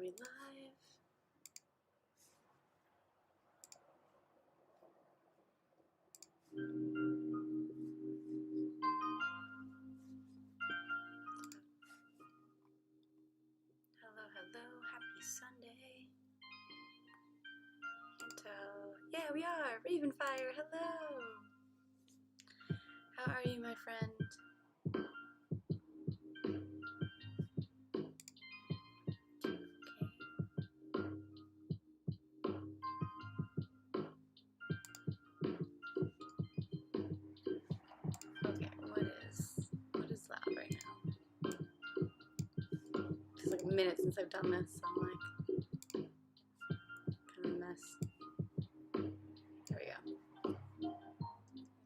Are we live? Hello, hello. Happy Sunday. Hinto. Yeah, we are. Ravenfire, hello. How are you, my friend? Okay, what is loud right now? It's like a minute since I've done this, so I'm like kind of a mess. There we go.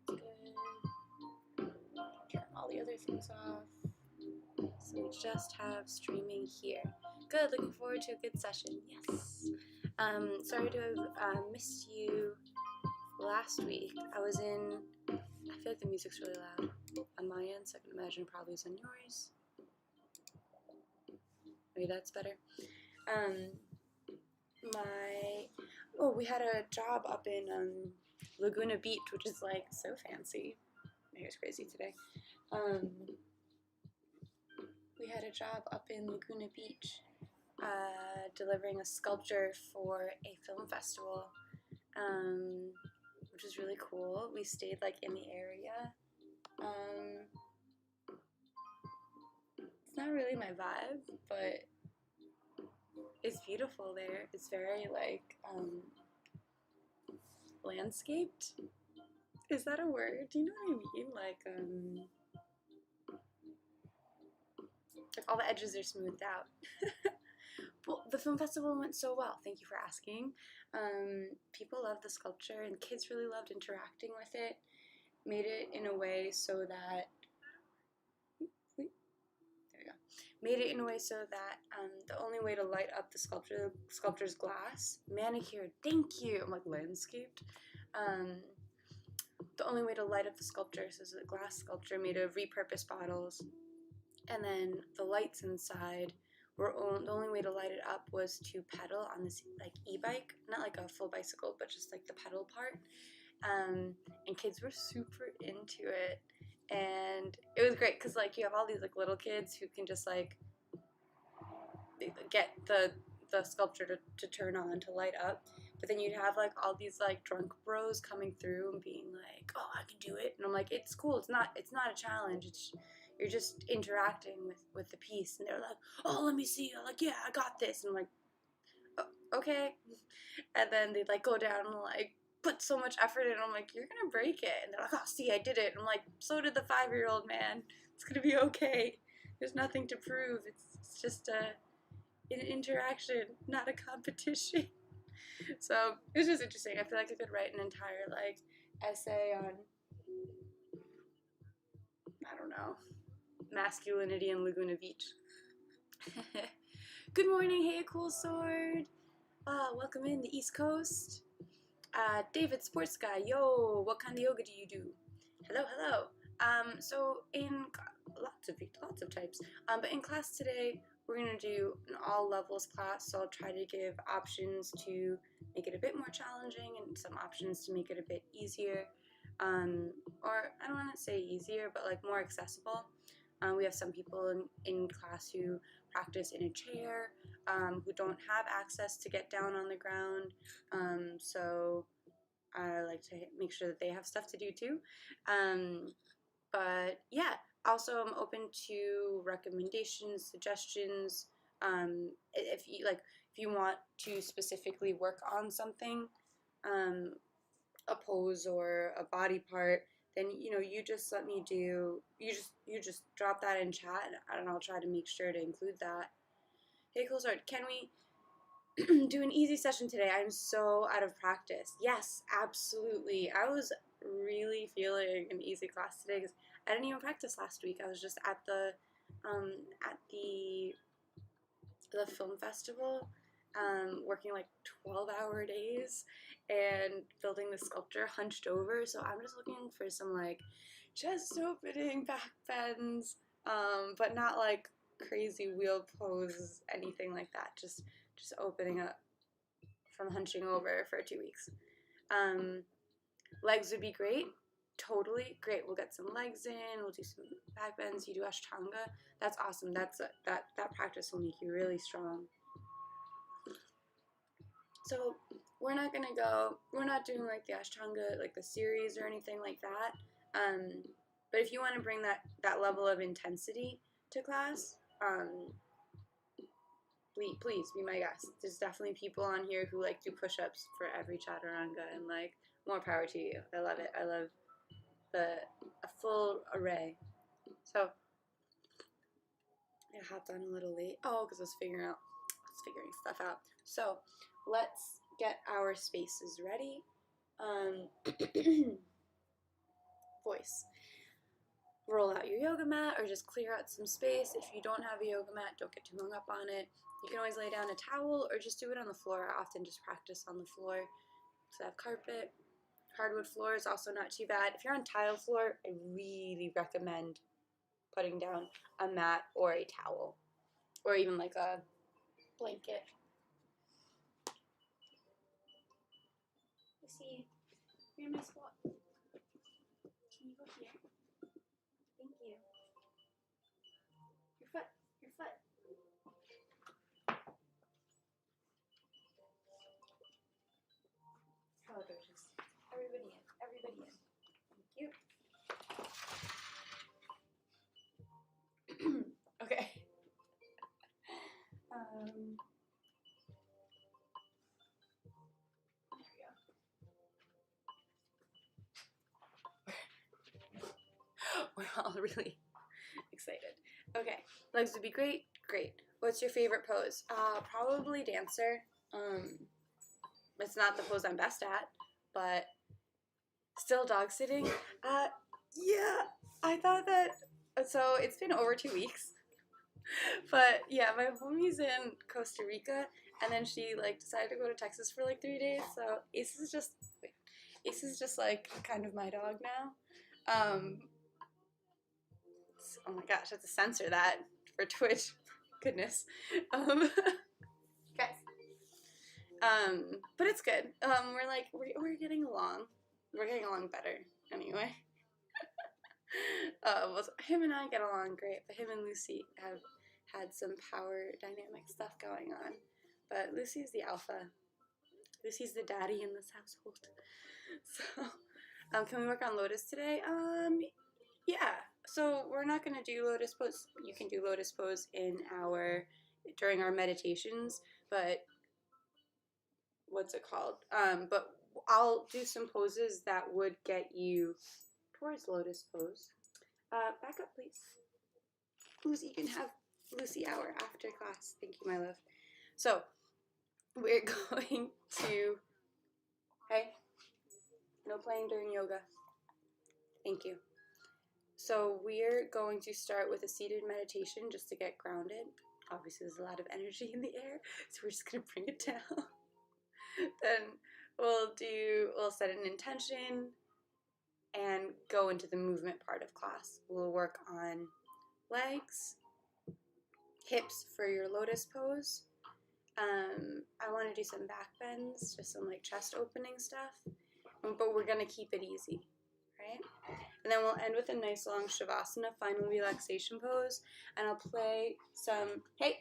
That's good. Turn all the other things off. So we just have streaming here. Good, looking forward to a good session. Yes. Sorry to have missed you last week. I was in, I feel like the music's really loud on my end, so I can imagine it probably is on yours. Maybe that's better. We had a job up in Laguna Beach, which is like so fancy. My hair's crazy today. We had a job up in Laguna Beach delivering a sculpture for a film festival, which was really cool. We stayed like in the area. It's not really my vibe, but it's beautiful there. It's very like landscaped. Is that a word? Do you know what I mean? Like all the edges are smoothed out. Well, the film festival went so well. Thank you for asking. People loved the sculpture, and kids really loved interacting with it. Made it in a way so that Made it in a way so that the only way to light up the sculpture's glass, manicured. Thank you. I'm like landscaped. The only way to light up the sculpture, so it's a glass sculpture made of repurposed bottles, and then the lights inside the only way to light it up was to pedal on this like e-bike, not like a full bicycle, but just like the pedal part. And kids were super into it, and it was great because like you have all these like little kids who can just like get the sculpture to turn on, to light up, but then you'd have like all these like drunk bros coming through and being like, oh, I can do it, and I'm like, it's cool, it's not a challenge, you're just interacting with the piece. And they're like, oh, let me see. I'm like, yeah, I got this. And I'm like, oh, okay. And then they'd like go down and like put so much effort in. I'm like, you're gonna break it. And they're like, oh, see, I did it. And I'm like, so did the 5-year-old, man. It's gonna be okay. There's nothing to prove. It's just an interaction, not a competition. So it was just interesting. I feel like I could write an entire like essay on, I don't know, masculinity in Laguna Beach. Good morning, hey, cool sword. Welcome in the East Coast. David, sports guy, yo, what kind of yoga do you do? Hello, hello. So in lots of types. But in class today, we're gonna do an all levels class. So I'll try to give options to make it a bit more challenging and some options to make it a bit easier. Or I don't want to say easier, but like more accessible. We have some people in class who practice in a chair, who don't have access to get down on the ground. So I like to make sure that they have stuff to do too. But yeah, also I'm open to recommendations, suggestions. If you want to specifically work on something, a pose or a body part, then you just let me do. You just drop that in chat, and I'll try to make sure to include that. Hey, cool sword. Can we do an easy session today? I'm so out of practice. Yes, absolutely. I was really feeling an easy class today because I didn't even practice last week. I was just at the film festival, working like 12-hour days and building the sculpture hunched over. So I'm just looking for some like chest opening back bends, but not like crazy wheel poses, anything like that. Just just opening up from hunching over for 2 weeks. Legs would be great. Totally great. We'll get some legs in. We'll do some back bends. You do Ashtanga. That's awesome. That practice will make you really strong. So we're not gonna go. We're not doing like the Ashtanga, like the series or anything like that. But if you want to bring that level of intensity to class, please be my guest. There's definitely people on here who like do push-ups for every chaturanga, and like more power to you. I love it. I love a full array. So I hopped on a little late. Oh, because I was figuring stuff out. So let's get our spaces ready. Voice. Roll out your yoga mat or just clear out some space. If you don't have a yoga mat, don't get too hung up on it. You can always lay down a towel or just do it on the floor. I often just practice on the floor. So I have carpet. Hardwood floor is also not too bad. If you're on tile floor, I really recommend putting down a mat or a towel or even like a blanket. Lucy, you're in my spot. Can you go here? Thank you. Your foot. Hello, gorgeous. Everybody in. Thank you. Okay. We're all really excited. Okay, legs would be great. What's your favorite pose? Probably dancer. It's not the pose I'm best at, but still dog sitting. Yeah, I thought that. So it's been over 2 weeks, but yeah, my homie's in Costa Rica, and then she like decided to go to Texas for like 3 days. So Ace is just like kind of my dog now. Oh my gosh, I have to censor that for Twitch. Goodness. Guys. But it's good. We're getting along. We're getting along better anyway. Well, him and I get along great, but him and Lucy have had some power dynamic stuff going on. But Lucy's the alpha. Lucy's the daddy in this household. So, can we work on lotus today? Yeah. So we're not going to do lotus pose. You can do lotus pose during our meditations, but what's it called? But I'll do some poses that would get you towards lotus pose. Back up, please. Lucy, you can have Lucy hour after class. Thank you, my love. So we're going to, hey, no playing during yoga. Thank you. So we're going to start with a seated meditation just to get grounded. Obviously, there's a lot of energy in the air, so we're just going to bring it down. Then we'll set an intention and go into the movement part of class. We'll work on legs, hips for your lotus pose. I want to do some back bends, just some like chest opening stuff, but we're going to keep it easy, right? And then we'll end with a nice long shavasana, final relaxation pose, and I'll play some, hey,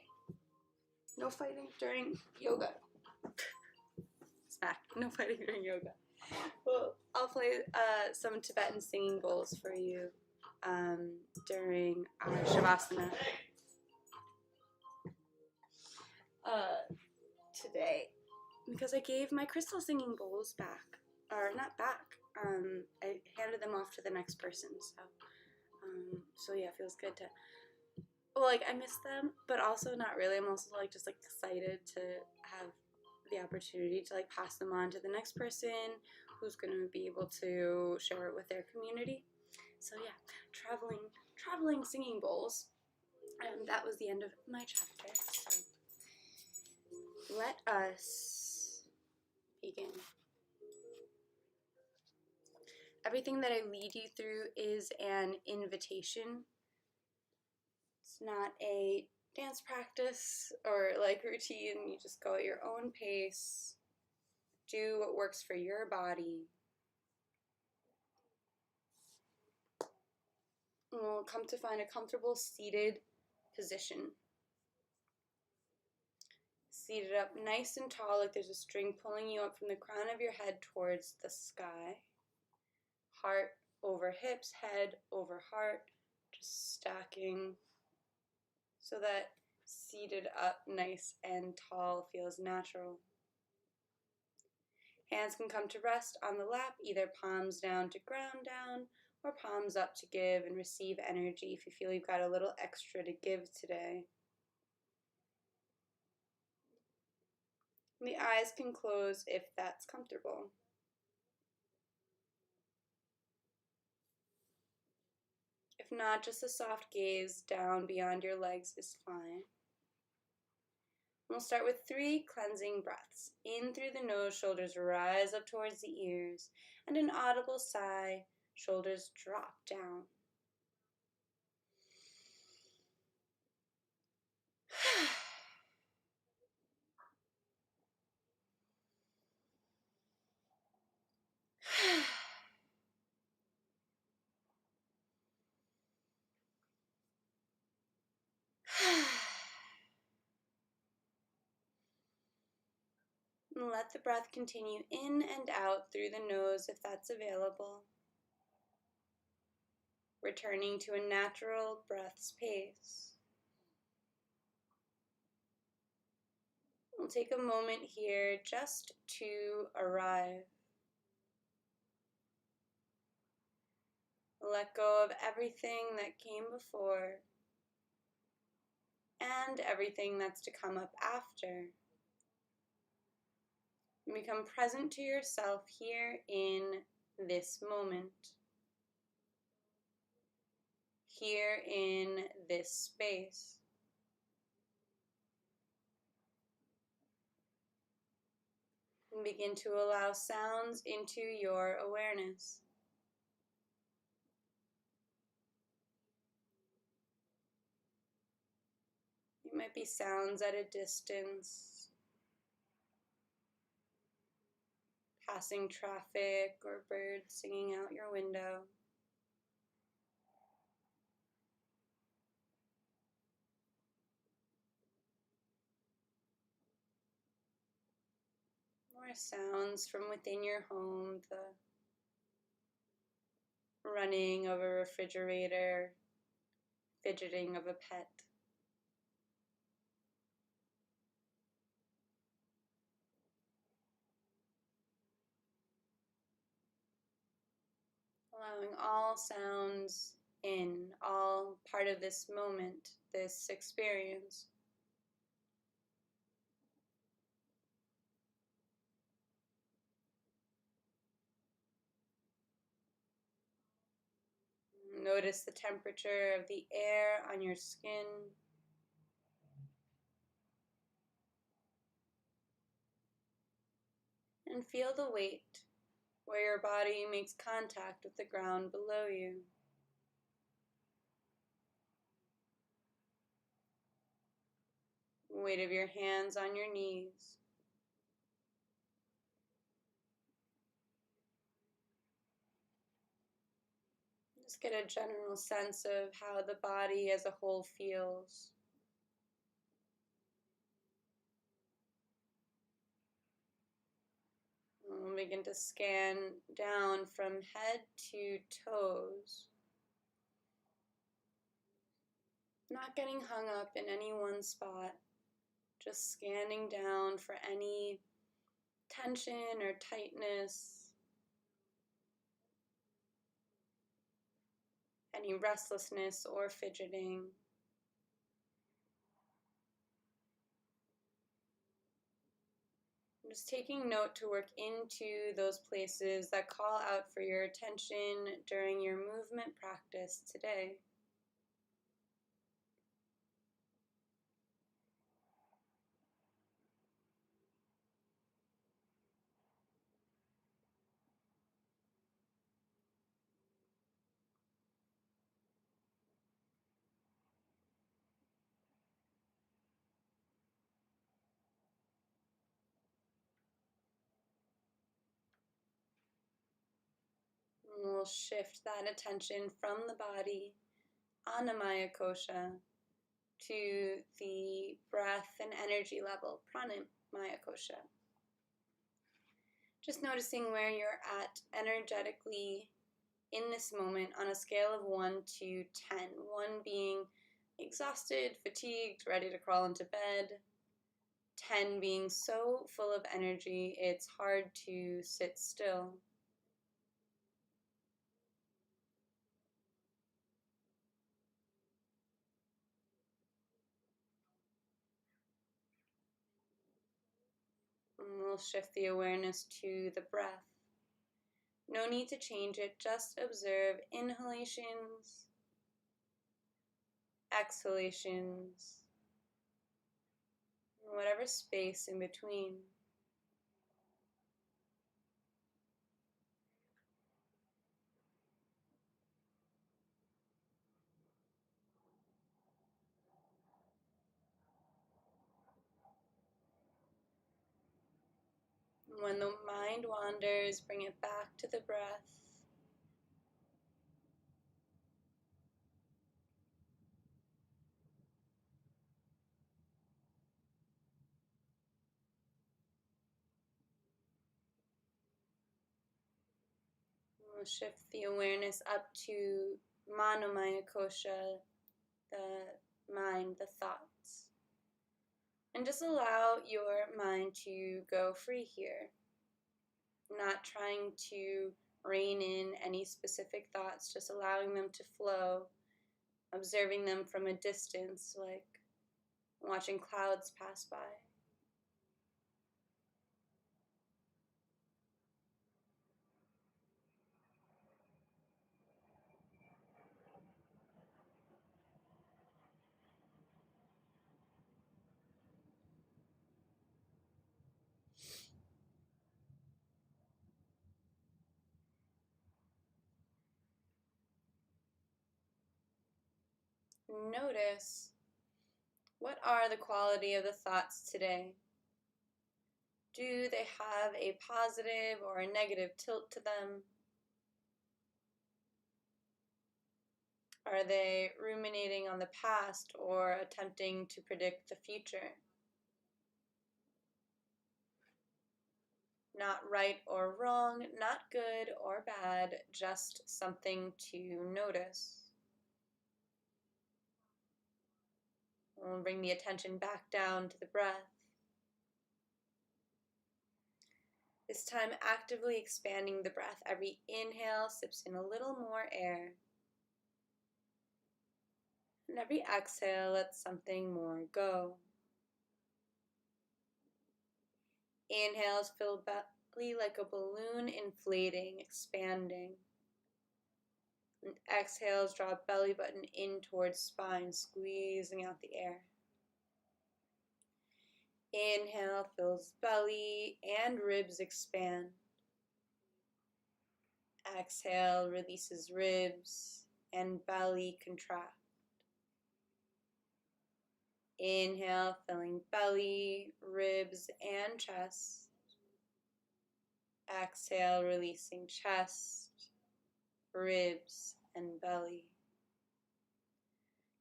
no fighting during yoga. Smack, no fighting during yoga. Well, I'll play some Tibetan singing bowls for you during our shavasana today, because I gave my crystal singing bowls back, or not back. I handed them off to the next person, so yeah, it feels good to, well, like, I miss them, but also not really. I'm also like just like excited to have the opportunity to like pass them on to the next person who's going to be able to share it with their community. So yeah, traveling singing bowls, and that was the end of my chapter. So let us begin. Everything that I lead you through is an invitation. It's not a dance practice or like routine. You just go at your own pace. Do what works for your body. And we'll come to find a comfortable seated position. Seated up nice and tall, like there's a string pulling you up from the crown of your head towards the sky. Heart over hips, head over heart, just stacking so that seated up nice and tall feels natural. Hands can come to rest on the lap, either palms down to ground down or palms up to give and receive energy if you feel you've got a little extra to give today. And the eyes can close if that's comfortable. If not, just a soft gaze down beyond your legs is fine. We'll start with 3 cleansing breaths. In through the nose, shoulders rise up towards the ears, and an audible sigh, shoulders drop down. And let the breath continue in and out through the nose if that's available. Returning to a natural breath's pace. We'll take a moment here just to arrive. Let go of everything that came before and everything that's to come up after. And become present to yourself here in this moment. Here in this space. And begin to allow sounds into your awareness. It might be sounds at a distance, passing traffic or birds singing out your window. More sounds from within your home, the running of a refrigerator, fidgeting of a pet. Allowing all sounds in, all part of this moment, this experience. Notice the temperature of the air on your skin. And feel the weight where your body makes contact with the ground below you. Weight of your hands on your knees. Just get a general sense of how the body as a whole feels. And we'll begin to scan down from head to toes. Not getting hung up in any one spot. Just scanning down for any tension or tightness, any restlessness or fidgeting. Just taking note to work into those places that call out for your attention during your movement practice today. we'll shift that attention from the body, Annamaya Kosha, to the breath and energy level, Pranamaya Kosha. Just noticing where you're at energetically in this moment on a scale of 1 to 10. 1 being exhausted, fatigued, ready to crawl into bed. 10 being so full of energy, it's hard to sit still. And we'll shift the awareness to the breath. No need to change it, just observe inhalations, exhalations, whatever space in between. When the mind wanders, bring it back to the breath. We'll shift the awareness up to Manomaya Kosha, the mind, the thoughts. And just allow your mind to go free here. Not trying to rein in any specific thoughts, just allowing them to flow, observing them from a distance, like watching clouds pass by. Notice, what are the quality of the thoughts today? Do they have a positive or a negative tilt to them? Are they ruminating on the past or attempting to predict the future? Not right or wrong, not good or bad, just something to notice. We'll bring the attention back down to the breath. This time actively expanding the breath. Every inhale sips in a little more air. And every exhale lets something more go. Inhales fill belly like a balloon inflating, expanding. And exhales draw belly button in towards spine, squeezing out the air. Inhale fills belly and ribs expand. Exhale releases ribs and belly contract. Inhale, filling belly, ribs, and chest. Exhale, releasing chest, ribs, and belly.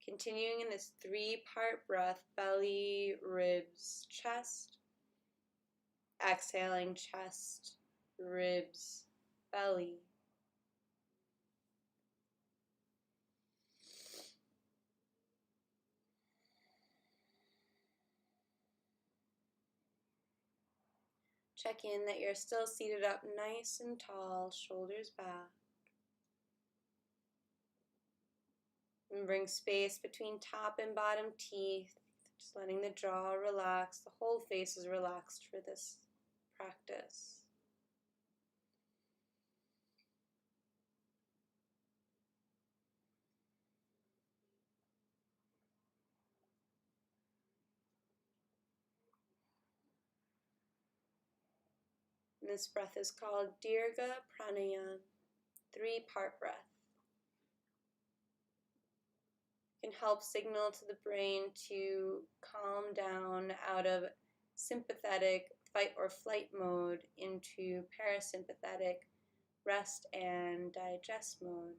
Continuing in this 3-part breath, belly, ribs, chest. Exhaling, chest, ribs, belly. Check in that you're still seated up nice and tall, shoulders back. And bring space between top and bottom teeth, just letting the jaw relax. The whole face is relaxed for this practice. And this breath is called Dirga Pranayama, 3-part breath. It can help signal to the brain to calm down out of sympathetic fight or flight mode into parasympathetic rest and digest mode.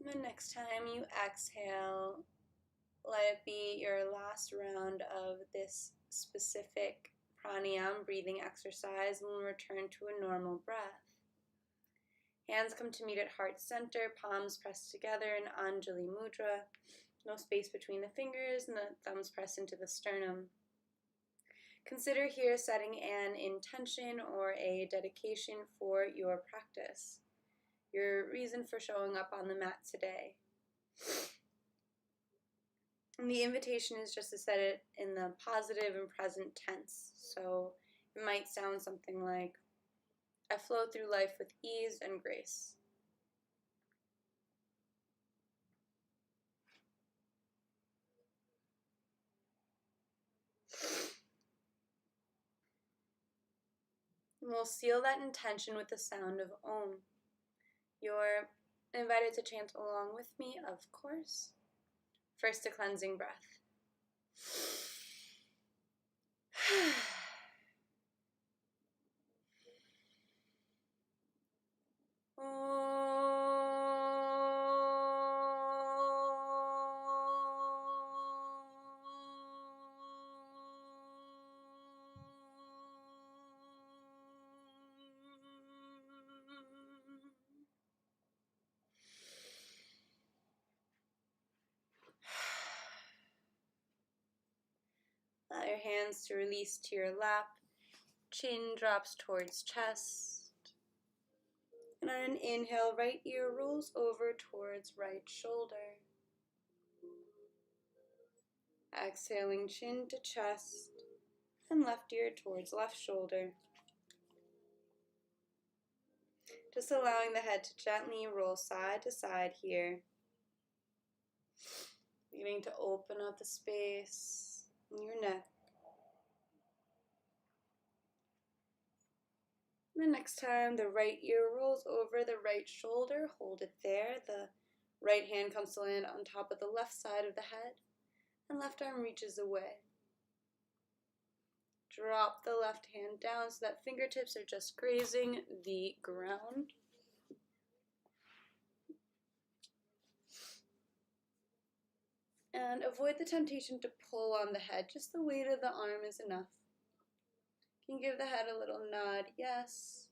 And the next time you exhale, let it be your last round of this specific pranayama breathing exercise, and we'll return to a normal breath. Hands come to meet at heart center, palms pressed together in Anjali Mudra. No space between the fingers, and the thumbs press into the sternum. Consider here setting an intention or a dedication for your practice, your reason for showing up on the mat today. And the invitation is just to set it in the positive and present tense. So it might sound something like, I flow through life with ease and grace. And we'll seal that intention with the sound of Om. You're invited to chant along with me, of course. First, a cleansing breath. Allow your hands to release to your lap. Chin drops towards chest. And on an inhale, right ear rolls over towards right shoulder. Exhaling, chin to chest, and left ear towards left shoulder. Just allowing the head to gently roll side to side here. Beginning to open up the space in your neck. And the next time the right ear rolls over the right shoulder, hold it there. The right hand comes to land on top of the left side of the head, and left arm reaches away. Drop the left hand down so that fingertips are just grazing the ground. And avoid the temptation to pull on the head. Just the weight of the arm is enough. You can give the head a little nod, yes,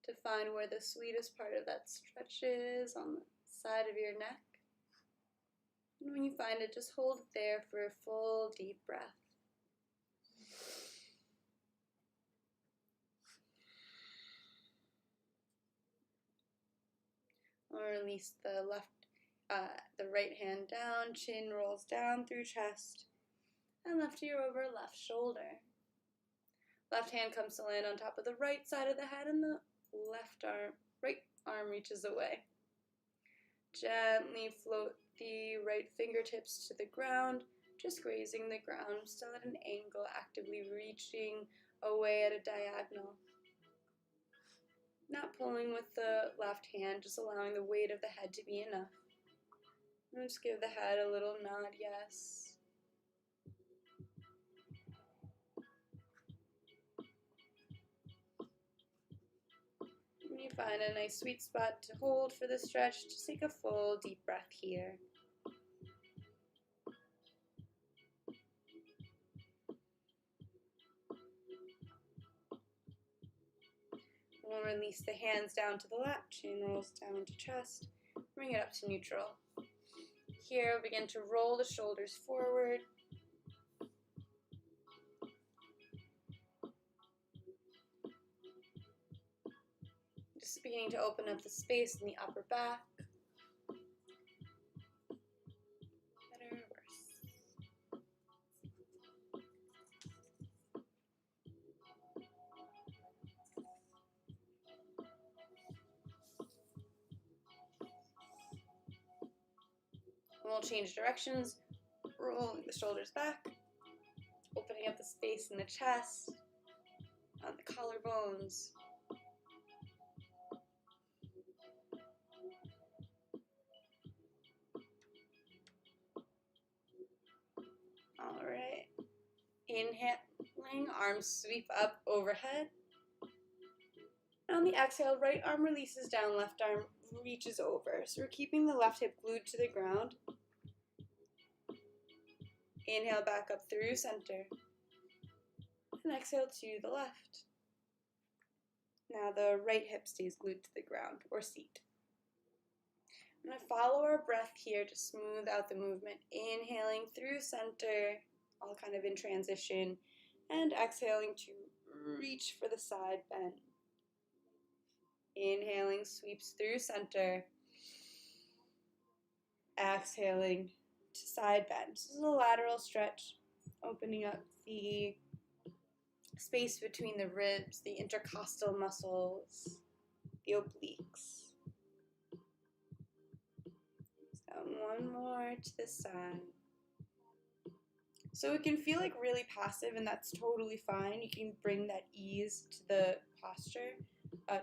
to find where the sweetest part of that stretch is on the side of your neck. And when you find it, just hold it there for a full deep breath. Or release the right hand down, chin rolls down through chest, and left ear over left shoulder. Left hand comes to land on top of the right side of the head, and the right arm reaches away. Gently float the right fingertips to the ground, just grazing the ground, still at an angle, actively reaching away at a diagonal. Not pulling with the left hand, just allowing the weight of the head to be enough. And just give the head a little nod, yes. When you find a nice sweet spot to hold for the stretch, just take a full deep breath here. We'll release the hands down to the lap, chin rolls down to chest, bring it up to neutral. Here, we'll begin to roll the shoulders forward. Just beginning to open up the space in the upper back. Better, worse. We'll change directions, rolling the shoulders back, opening up the space in the chest, on the collarbones. Inhaling, arms sweep up overhead. On the exhale, right arm releases down, left arm reaches over. So we're keeping the left hip glued to the ground. Inhale back up through center. And exhale to the left. Now the right hip stays glued to the ground or seat. I'm going to follow our breath here to smooth out the movement. Inhaling through center, all kind of in transition, and exhaling to reach for the side bend. Inhaling sweeps through center. Exhaling to side bend. This is a lateral stretch, opening up the space between the ribs, the intercostal muscles, the obliques. So one more to the side. So it can feel like really passive, and that's totally fine. You can bring that ease to the posture,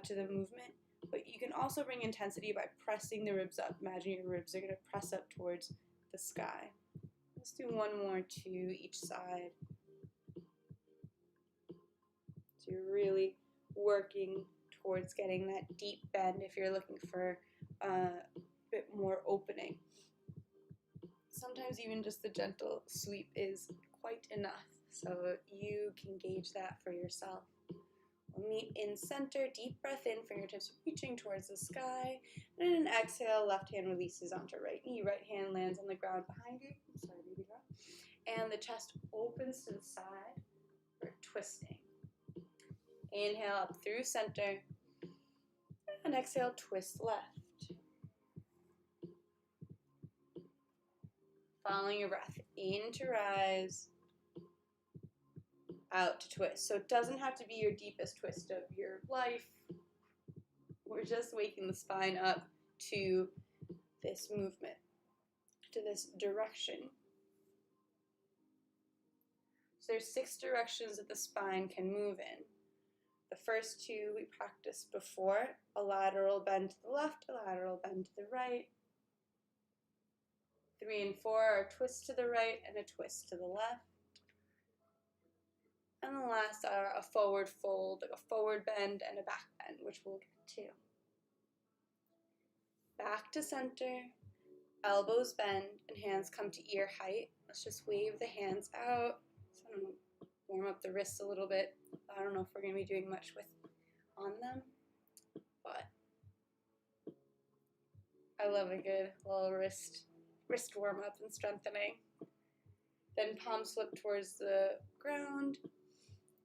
to the movement, but you can also bring intensity by pressing the ribs up. Imagine your ribs are going to press up towards the sky. Let's do one more to each side. So you're really working towards getting that deep bend if you're looking for a bit more opening. Sometimes even just the gentle sweep is quite enough, so you can gauge that for yourself. We'll meet in center, deep breath in, fingertips reaching towards the sky, and in an exhale, left hand releases onto right knee, right hand lands on the ground behind you, sorry baby girl, and the chest opens to the side for twisting. Inhale up through center, and exhale, twist left. Following your breath, in to rise, out to twist. So it doesn't have to be your deepest twist of your life. We're just waking the spine up to this movement, to this direction. So there's 6 directions that the spine can move in. The first 2 we practiced before, a lateral bend to the left, a lateral bend to the right. 3 and 4 are a twist to the right and a twist to the left. And the last are a forward fold, like a forward bend and a back bend, which we'll get to. Back to center, elbows bend, and hands come to ear height. Let's just wave the hands out. So I'm going to warm up the wrists a little bit. I don't know if we're going to be doing much on them, but I love a good little wrist warm up and strengthening. Then palms flip towards the ground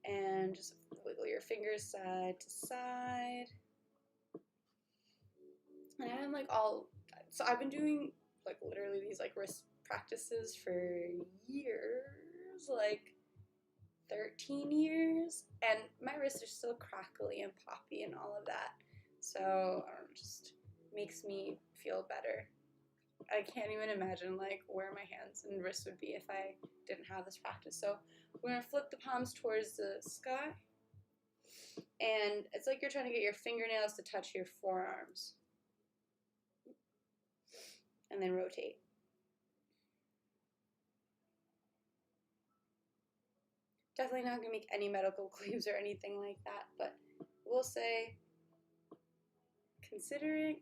and just wiggle your fingers side to side. And I'm like so I've been doing like literally these like wrist practices for years, like 13 years, and my wrists are still crackly and poppy and all of that. So I don't know, just makes me feel better. I can't even imagine like where my hands and wrists would be if I didn't have this practice. So we're going to flip the palms towards the sky, and it's like you're trying to get your fingernails to touch your forearms. And then rotate. Definitely not going to make any medical claims or anything like that, but we'll say considering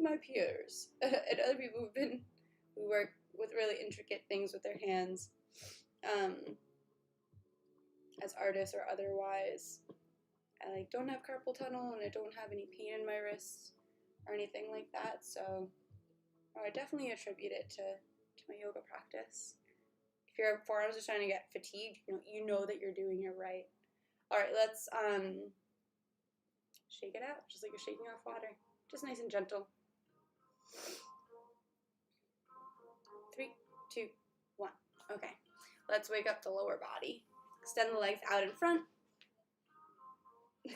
my peers and other people who work with really intricate things with their hands, as artists or otherwise, I don't have carpal tunnel and I don't have any pain in my wrists or anything like that, so I definitely attribute it to my yoga practice. If your forearms are starting to get fatigued, you know that you're doing it right. All right, let's shake it out, just like you're shaking off water. Just nice and gentle. 3, 2, 1. Okay, let's wake up the lower body. Extend the legs out in front.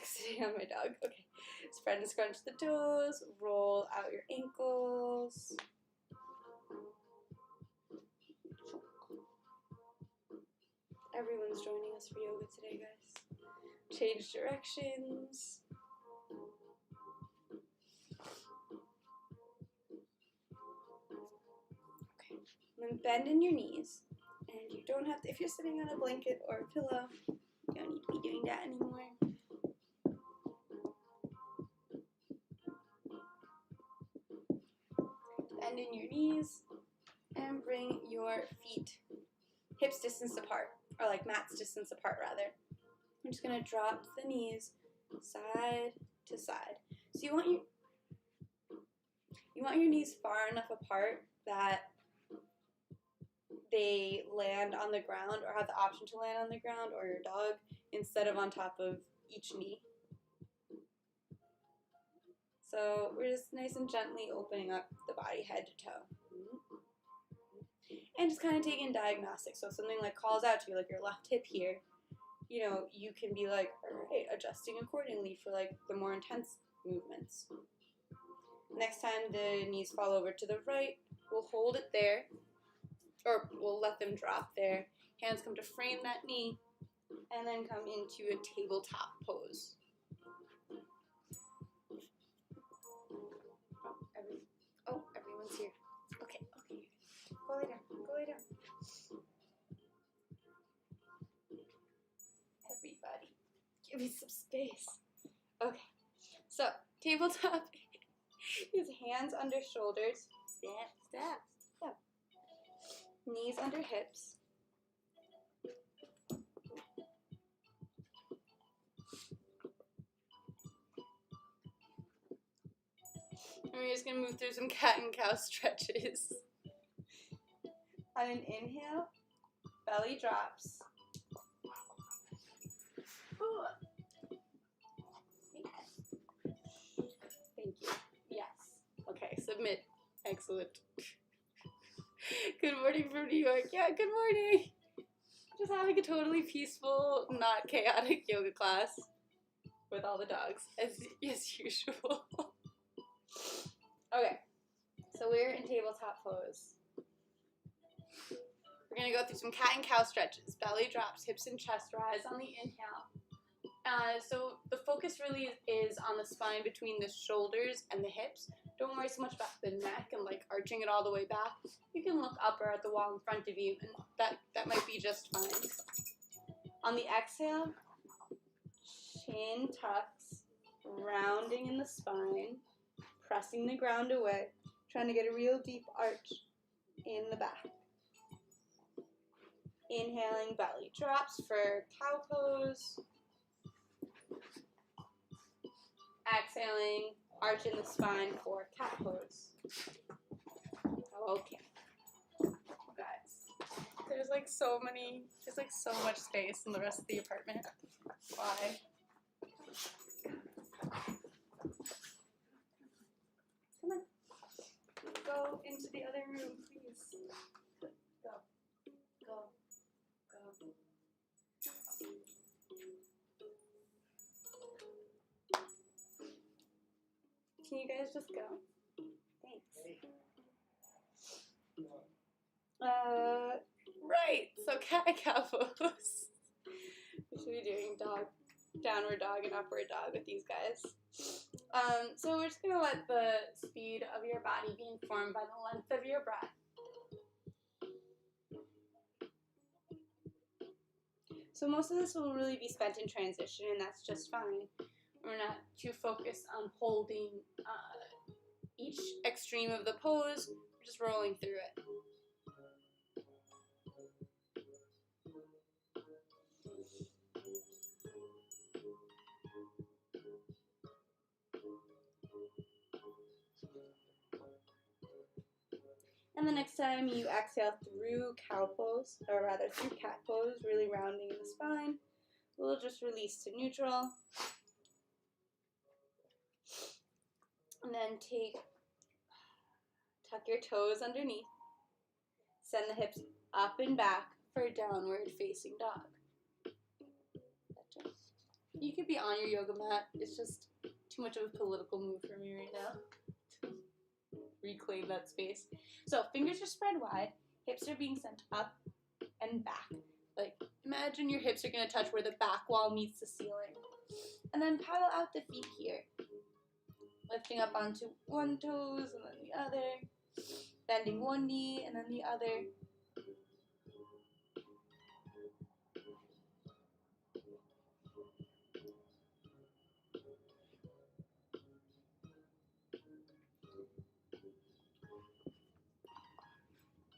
Sitting on my dog. Okay, spread and scrunch the toes. Roll out your ankles. Everyone's joining us for yoga today, guys. Change directions. Okay, then bend in your knees And you don't have to, if you're sitting on a blanket or a pillow, you don't need to be doing that anymore. Bend in your knees and bring your feet hips distance apart, or like mats distance apart rather. I'm just gonna drop the knees side to side. So you want your knees far enough apart that they land on the ground or have the option to land on the ground or your dog instead of on top of each knee. So we're just nice and gently opening up the body head to toe. And just kind of taking diagnostics. So if something like calls out to you, like your left hip here, you know, you can be like, all right, adjusting accordingly for like the more intense movements. Next time the knees fall over to the right, we'll hold it there, or we'll let them drop there. Hands come to frame that knee, and then come into a tabletop pose. Everyone's here. Okay. Go lay down. Everybody, give me some space. Okay, so tabletop is hands under shoulders. Step. Knees under hips. And we're just going to move through some cat and cow stretches. On an inhale, belly drops. Thank you. Yes. Okay, submit. Excellent. Good morning from New York. Yeah, good morning. Just having a totally peaceful, not chaotic yoga class with all the dogs, as usual. Okay, so we're in tabletop pose. We're going to go through some cat and cow stretches. Belly drops, hips and chest rise on the inhale. So the focus really is on the spine between the shoulders and the hips. Don't worry so much about the neck and like arching it all the way back. You can look up or at the wall in front of you, and that might be just fine. On the exhale, chin tucks, rounding in the spine, pressing the ground away, trying to get a real deep arch in the back. Inhaling, belly drops for cow pose. Exhaling, arch in the spine for cat pose. Okay. Guys, there's like so much space in the rest of the apartment. Why? Come on. Go into the other room, please. Go. Can you guys just go? Thanks. Right. So cat and cow pose. We should be doing downward dog and upward dog with these guys. So we're just gonna let the speed of your body be informed by the length of your breath. So most of this will really be spent in transition, and that's just fine. We're not too focused on holding each extreme of the pose. We're just rolling through it. And the next time you exhale through cow pose, or rather through cat pose, really rounding the spine, we'll just release to neutral. And then tuck your toes underneath. Send the hips up and back for a downward facing dog. You could be on your yoga mat. It's just too much of a political move for me right now to reclaim that space. So fingers are spread wide. Hips are being sent up and back. Like imagine your hips are going to touch where the back wall meets the ceiling. And then paddle out the feet here. Lifting up onto one toes and then the other. Bending one knee and then the other.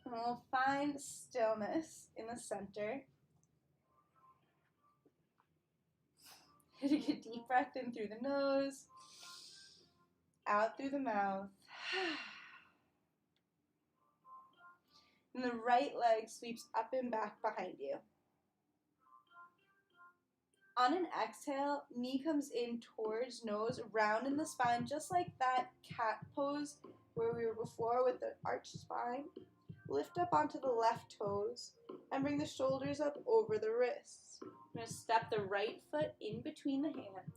And we'll find stillness in the center. Take a deep breath in through the nose, out through the mouth. And the right leg sweeps up and back behind you. On an exhale, knee comes in towards nose, round in the spine, just like that cat pose where we were before with the arched spine. Lift up onto the left toes and bring the shoulders up over the wrists. I'm going to step the right foot in between the hands.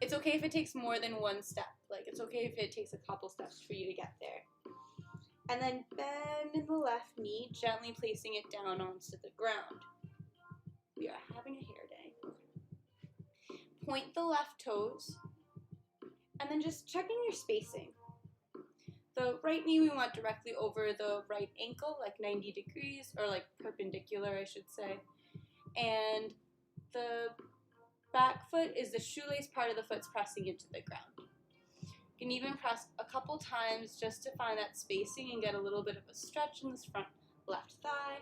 It's okay if it takes more than one step. Like, it's okay if it takes a couple steps for you to get there. And then bend in the left knee, gently placing it down onto the ground. We are having a hair day. Point the left toes, and then just checking your spacing. The right knee we want directly over the right ankle, like 90 degrees, or like perpendicular, I should say. And the back foot is the shoelace part of the foot's pressing into the ground. You can even press a couple times just to find that spacing and get a little bit of a stretch in this front left thigh.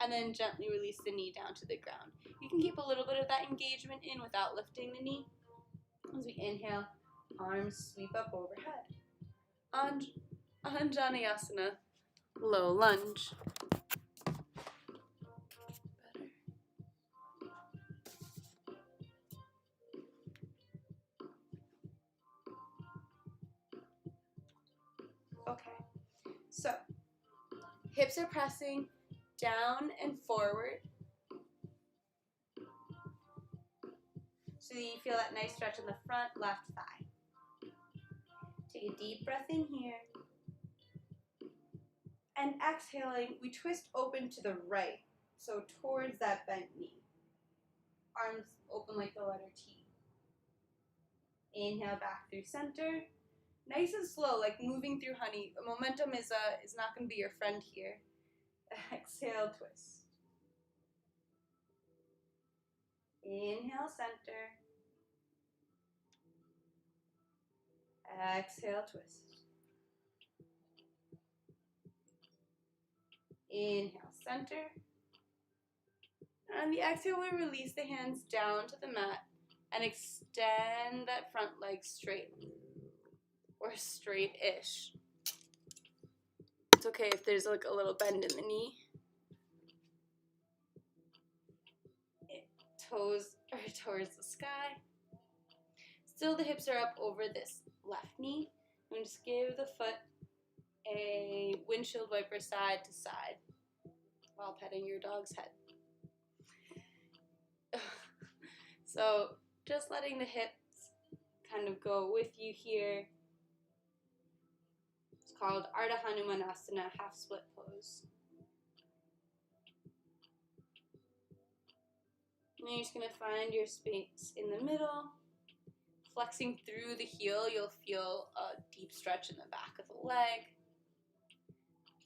And then gently release the knee down to the ground. You can keep a little bit of that engagement in without lifting the knee. As we inhale, arms sweep up overhead. Anjani asana, low lunge. Better. Okay, so hips are pressing down and forward. So you feel that nice stretch in the front left thigh. Take a deep breath in here. And exhaling, we twist open to the right, so towards that bent knee. Arms open like the letter T. Inhale back through center. Nice and slow, like moving through honey. Momentum is not going to be your friend here. Exhale, twist. Inhale, center. Exhale, twist. Inhale, center. And the exhale, we release the hands down to the mat and extend that front leg straight, or straight-ish. It's okay if there's like a little bend in the knee. Toes are towards the sky. Still the hips are up over this left knee. And just give the foot a windshield wiper side to side while petting your dog's head. So just letting the hips kind of go with you here. It's called Ardha Hanumanasana, half split pose. And you're just going to find your space in the middle. Flexing through the heel, you'll feel a deep stretch in the back of the leg.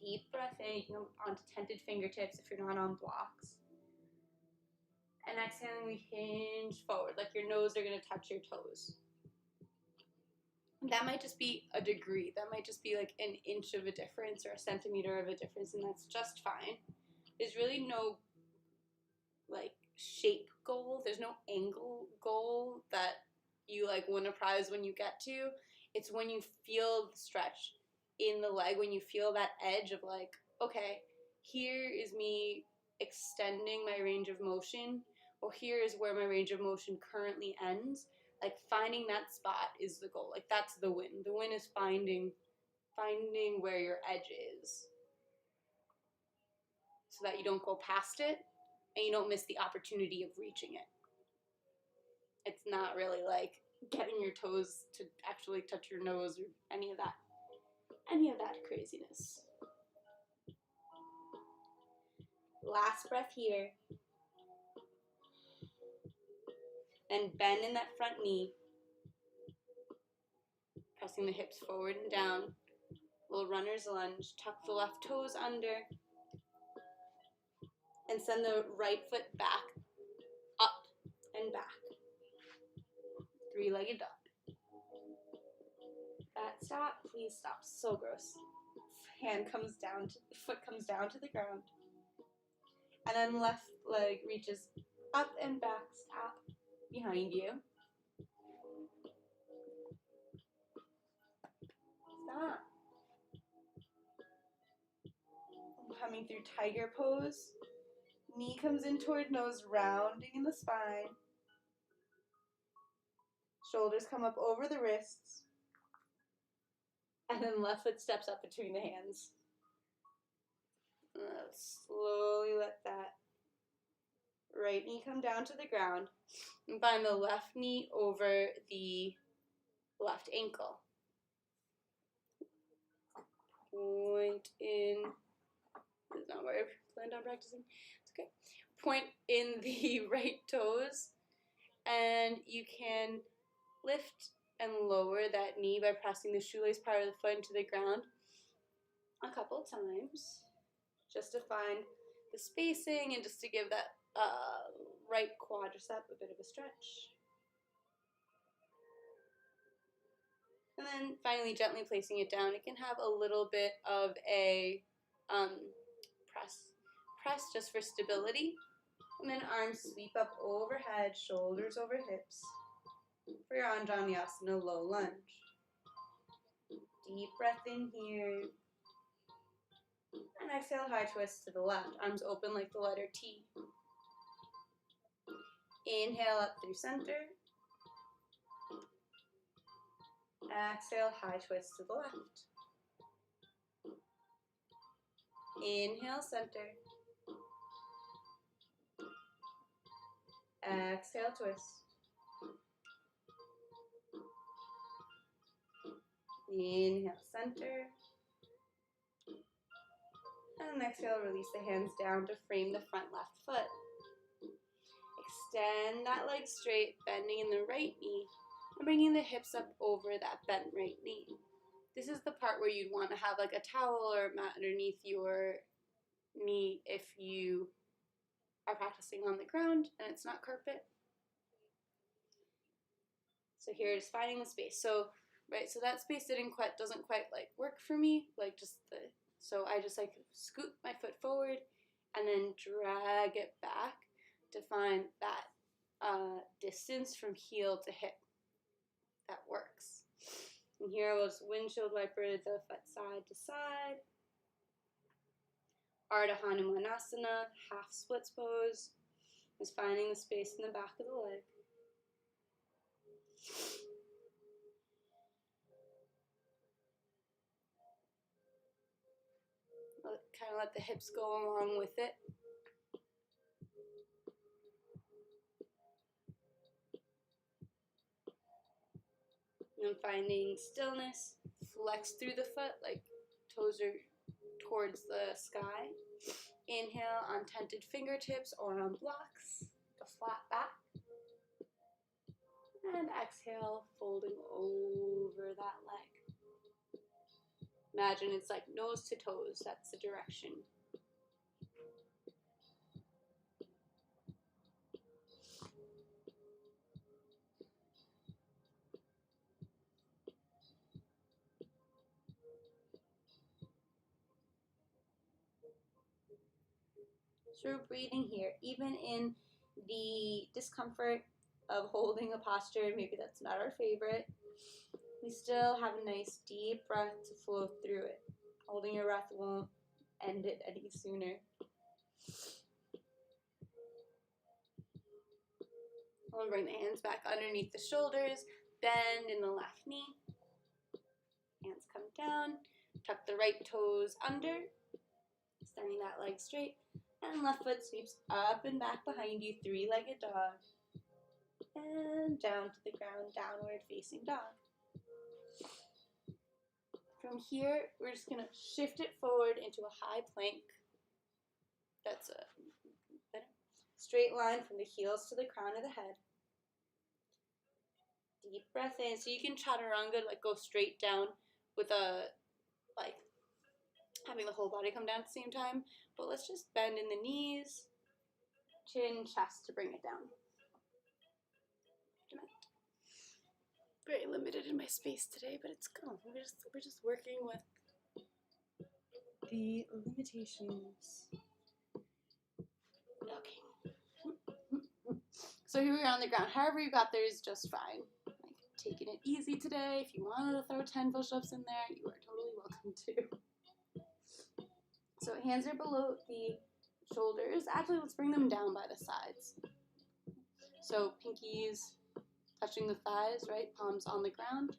Deep breath in. You can go onto tented fingertips if you're not on blocks. And exhaling, we hinge forward, like your nose are going to touch your toes. That might just be a degree. That might just be like an inch of a difference or a centimeter of a difference, and that's just fine. There's really no like shape goal. There's no angle goal that you like win a prize when you get to. It's when you feel the stretch in the leg, when you feel that edge of like, okay, here is me extending my range of motion, or here is where my range of motion currently ends. Like finding that spot is the goal. Like that's the win. The win is finding where your edge is, so that you don't go past it and you don't miss the opportunity of reaching it. It's not really like getting your toes to actually touch your nose or any of that craziness. Last breath here. Then bend in that front knee. Pressing the hips forward and down. Little runner's lunge. Tuck the left toes under. And send the right foot back, up and back. Three-legged dog. Stop, please stop. So gross. Foot comes down to the ground. And then left leg reaches up and back. Stop. Behind you. Stop. Coming through tiger pose. Knee comes in toward nose, rounding in the spine. Shoulders come up over the wrists. And then left foot steps up between the hands. Slowly let that right knee come down to the ground. And bind the left knee over the left ankle. Point in. This is not where I planned on practicing. It's okay. Point in the right toes. And you can lift and lower that knee by pressing the shoelace part of the foot into the ground a couple times, just to find the spacing and just to give that right quadricep a bit of a stretch. And then finally gently placing it down. It can have a little bit of a press just for stability. And then arms sweep up overhead, shoulders over hips. For your Anjali Asana low lunge. Deep breath in here. And exhale, high twist to the left. Arms open like the letter T. Inhale up through center. Exhale, high twist to the left. Inhale, center. Exhale, twist. Inhale, center. And exhale, release the hands down to frame the front left foot. Extend that leg straight, bending in the right knee, and bringing the hips up over that bent right knee. This is the part where you'd want to have like a towel or a mat underneath your knee if you are practicing on the ground and it's not carpet. So here, just finding the space. So that space doesn't quite like work for me. So I just like scoot my foot forward and then drag it back to find that distance from heel to hip. That works. And here I will just windshield wiper the foot side to side. Ardha Hanumanasana, half splits pose. Just finding the space in the back of the leg. Kind of let the hips go along with it. And finding stillness, flex through the foot, like toes are towards the sky. Inhale on tented fingertips or on blocks, the flat back. And exhale, folding over that leg. Imagine it's like nose to toes, that's the direction. So we're breathing here, even in the discomfort of holding a posture, maybe that's not our favorite, we still have a nice deep breath to flow through it. Holding your breath won't end it any sooner. We'll bring the hands back underneath the shoulders, bend in the left knee. Hands come down, tuck the right toes under, extending that leg straight, and left foot sweeps up and back behind you, three-legged dog. And down to the ground, downward facing dog. From here, we're just going to shift it forward into a high plank. That's a straight line from the heels to the crown of the head. Deep breath in. So you can chaturanga, like go straight down with having the whole body come down at the same time. But let's just bend in the knees, chin, chest to bring it down. very limited in my space today, but it's cool. We're just working with the limitations. Okay. So here we are on the ground. However you got there is just fine. Like, taking it easy today. If you wanted to throw 10 push-ups in there, you are totally welcome to. So hands are below the shoulders. Actually, let's bring them down by the sides. So pinkies touching the thighs, right? Palms on the ground.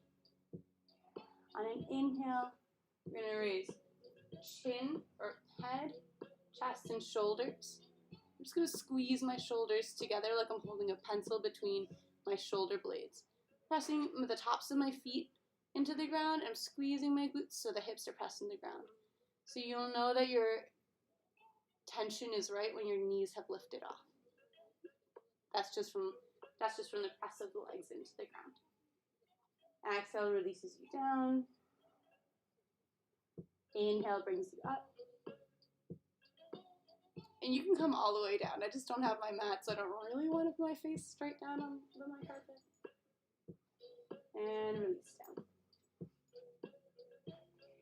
On an inhale, we're going to raise chin or head, chest, and shoulders. I'm just going to squeeze my shoulders together like I'm holding a pencil between my shoulder blades. Pressing the tops of my feet into the ground. I'm squeezing my glutes so the hips are pressing the ground. So you'll know that your tension is right when your knees have lifted off. That's just from the press of the legs into the ground. Exhale releases you down. Inhale brings you up. And you can come all the way down. I just don't have my mat, so I don't really want to put my face straight down on my carpet. And release down.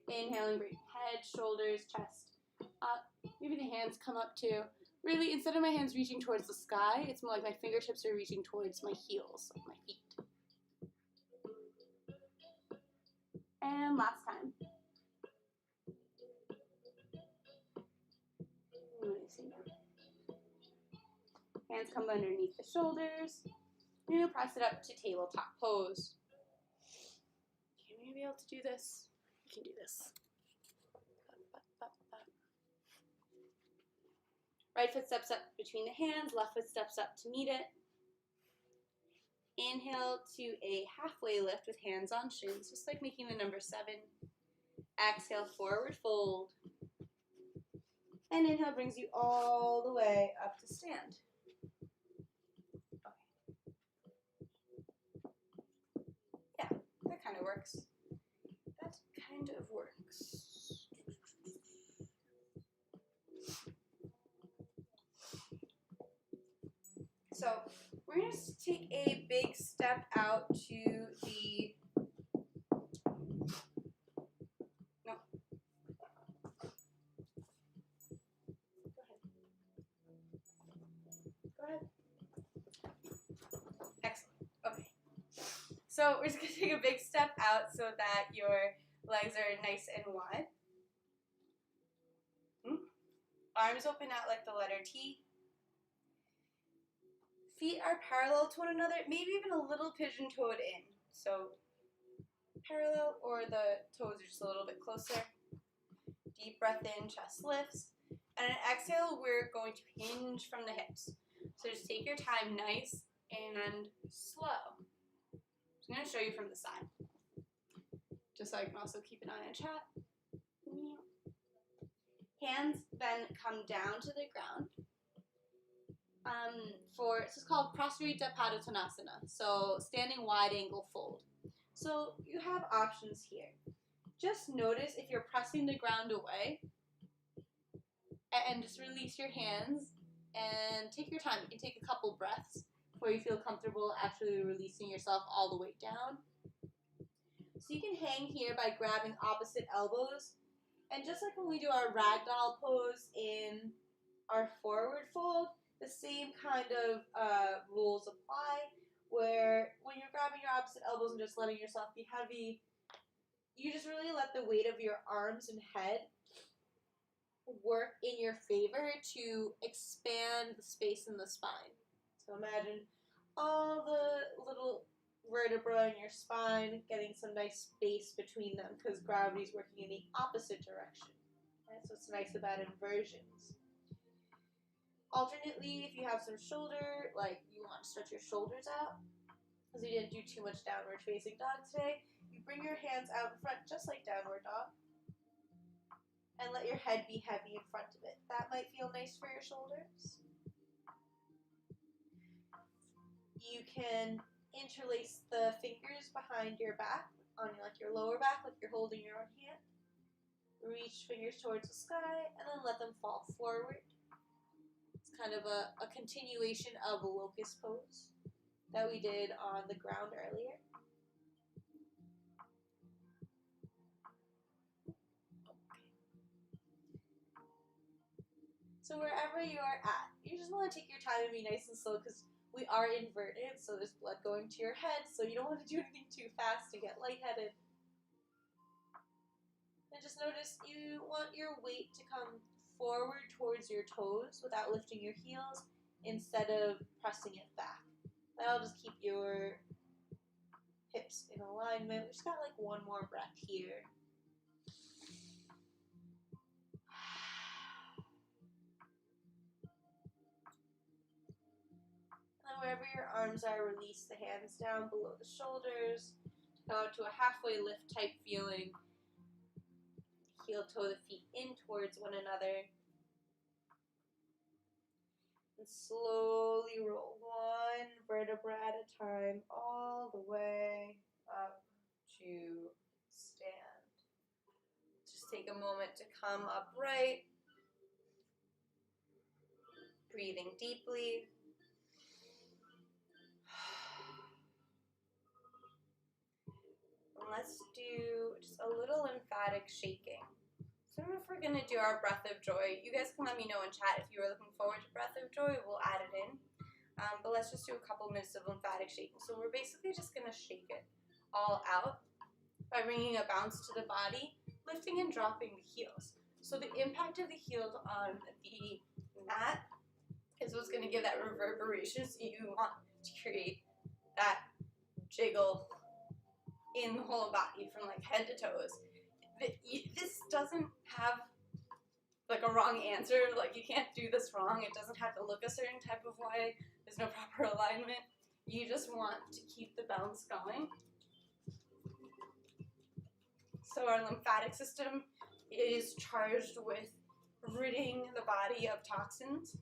Inhaling, bring head, shoulders, chest up. Maybe the hands come up too. Really, instead of my hands reaching towards the sky, it's more like my fingertips are reaching towards my heels of my feet. And last time. Let me see now. Hands come underneath the shoulders. You're going to press it up to tabletop pose. Okay, I'm going to be able to do this. You can do this. Right foot steps up between the hands, left foot steps up to meet it. Inhale to a halfway lift with hands on shins, just like making the number 7. Exhale, forward fold. And inhale brings you all the way up to stand. Okay. Yeah, that kind of works. That kind of works. So we're going to take a big step out to the, no. Go ahead. Excellent. Okay. So we're just going to take a big step out so that your legs are nice and wide. Arms open out like the letter T. Feet are parallel to one another, maybe even a little pigeon-toed in. So parallel, or the toes are just a little bit closer. Deep breath in, chest lifts. And an exhale, we're going to hinge from the hips. So just take your time, nice and slow. So I'm going to show you from the side, just so I can also keep an eye on chat. Hands then come down to the ground. This is called Prasarita Padottanasana, so standing wide angle fold. So you have options here. Just notice if you're pressing the ground away, and just release your hands and take your time. You can take a couple breaths before you feel comfortable actually releasing yourself all the way down. So you can hang here by grabbing opposite elbows, and just like when we do our ragdoll pose in our forward fold, the same kind of rules apply, where when you're grabbing your opposite elbows and just letting yourself be heavy, you just really let the weight of your arms and head work in your favor to expand the space in the spine. So imagine all the little vertebrae in your spine getting some nice space between them because gravity is working in the opposite direction. Right? So it's nice about inversions. Alternately, if you have some shoulder, like you want to stretch your shoulders out, because you didn't do too much downward facing dog today, you bring your hands out in front just like downward dog, and let your head be heavy in front of it. That might feel nice for your shoulders. You can interlace the fingers behind your back, on like your lower back, like you're holding your own hand. Reach fingers towards the sky, and then let them fall forward. Kind of a continuation of a locust pose that we did on the ground earlier. So wherever you are at, you just want to take your time and be nice and slow because we are inverted, so there's blood going to your head, so you don't want to do anything too fast to get lightheaded. And just notice you want your weight to come forward towards your toes without lifting your heels instead of pressing it back. That'll just keep your hips in alignment. We just got like one more breath here. And wherever your arms are, release the hands down below the shoulders. Go to a halfway lift type feeling. Heel toe the feet in towards one another. And slowly roll one vertebra at a time all the way up to stand. Just take a moment to come upright. Breathing deeply. And let's do just a little lymphatic shaking. So I don't know if we're going to do our breath of joy. You guys can let me know in chat if you are looking forward to breath of joy. We'll add it in. But let's just do a couple minutes of lymphatic shaking. So we're basically just going to shake it all out by bringing a bounce to the body, lifting and dropping the heels. So the impact of the heels on the mat is what's going to give that reverberation. So you want to create that jiggle in the whole body from like head to toes. This doesn't have like a wrong answer. Like you can't do this wrong. It doesn't have to look a certain type of way. There's no proper alignment. You just want to keep the bounce going. So our lymphatic system is charged with ridding the body of toxins.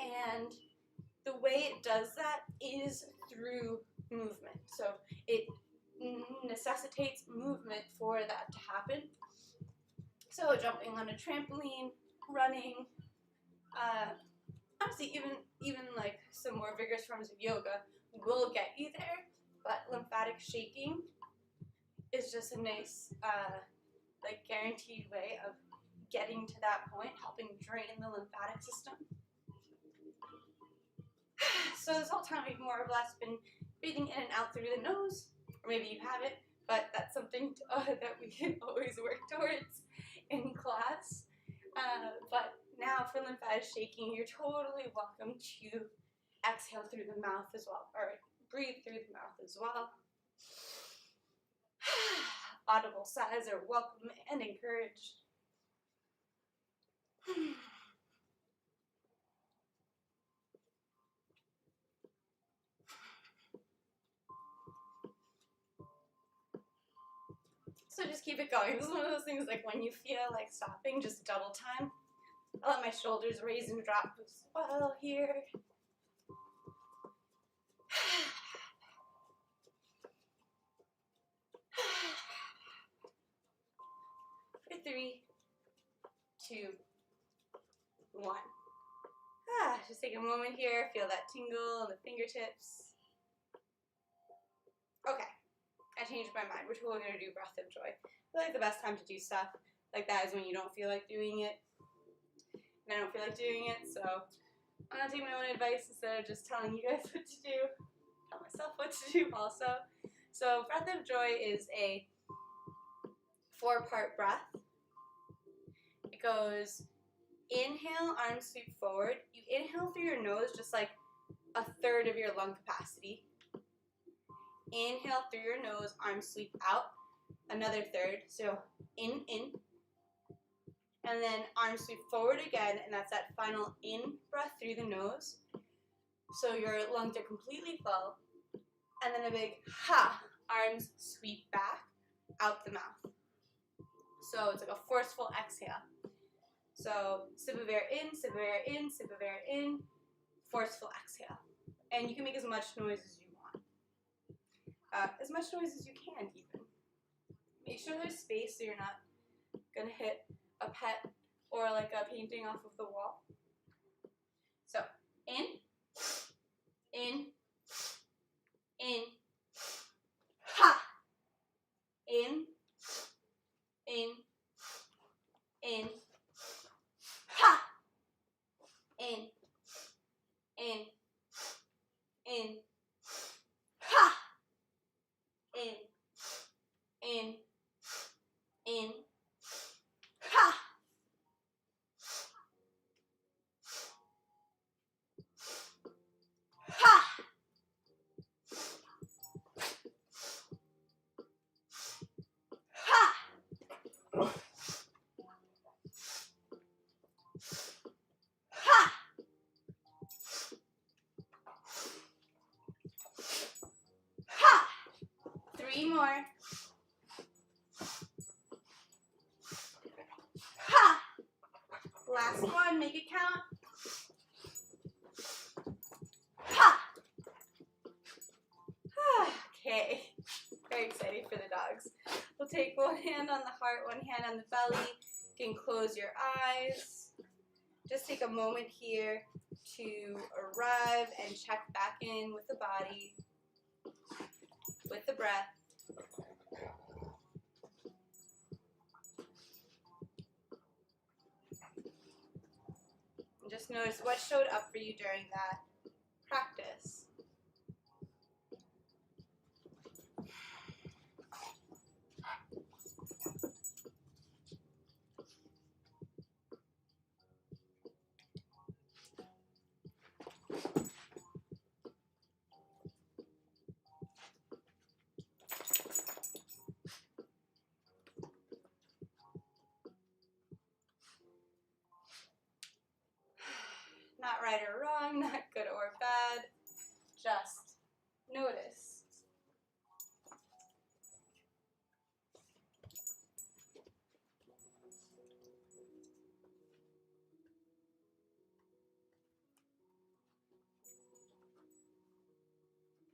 And the way it does that is through movement. So it necessitates movement for that to happen. So jumping on a trampoline, running, honestly even like some more vigorous forms of yoga will get you there, but lymphatic shaking is just a nice like guaranteed way of getting to that point, helping drain the lymphatic system. So this whole time we've more or less been breathing in and out through the nose, or maybe you haven't, but that's something that we can always work towards in class. But now for lymphatic shaking, you're totally welcome to exhale through the mouth as well, or breathe through the mouth as well. Audible sighs are welcome and encouraged. So just keep it going. This is one of those things like when you feel like stopping, just double time. I'll let my shoulders raise and drop as well here. For 3, 2, 1. Just take a moment here, feel that tingle in the fingertips. Okay, I changed my mind. We're totally going to do breath of joy. I feel like the best time to do stuff like that is when you don't feel like doing it. And I don't feel like doing it, so I'm going to take my own advice instead of just telling you guys what to do. Tell myself what to do also. So breath of joy is a 4-part breath. It goes inhale, arms sweep forward. You inhale through your nose just like a third of your lung capacity. Inhale through your nose, arms sweep out, another third. So in, and then arms sweep forward again, and that's that final in breath through the nose. So your lungs are completely full. And then a big ha, arms sweep back out the mouth. So it's like a forceful exhale. So sip of air in, sip of air in, sip of air in, forceful exhale. And you can make as much noise as you want. As much noise as you can even. Make sure there's space so you're not gonna hit a pet or like a painting off of the wall. So in, ha, in, ha, 3 more. Ha! Last one, make it count. Ha! Okay. Very excited for the dogs. We'll take one hand on the heart, one hand on the belly. You can close your eyes. Just take a moment here to arrive and check back in with the body, with the breath. And just notice what showed up for you during that practice. Not right or wrong, not good or bad, just notice.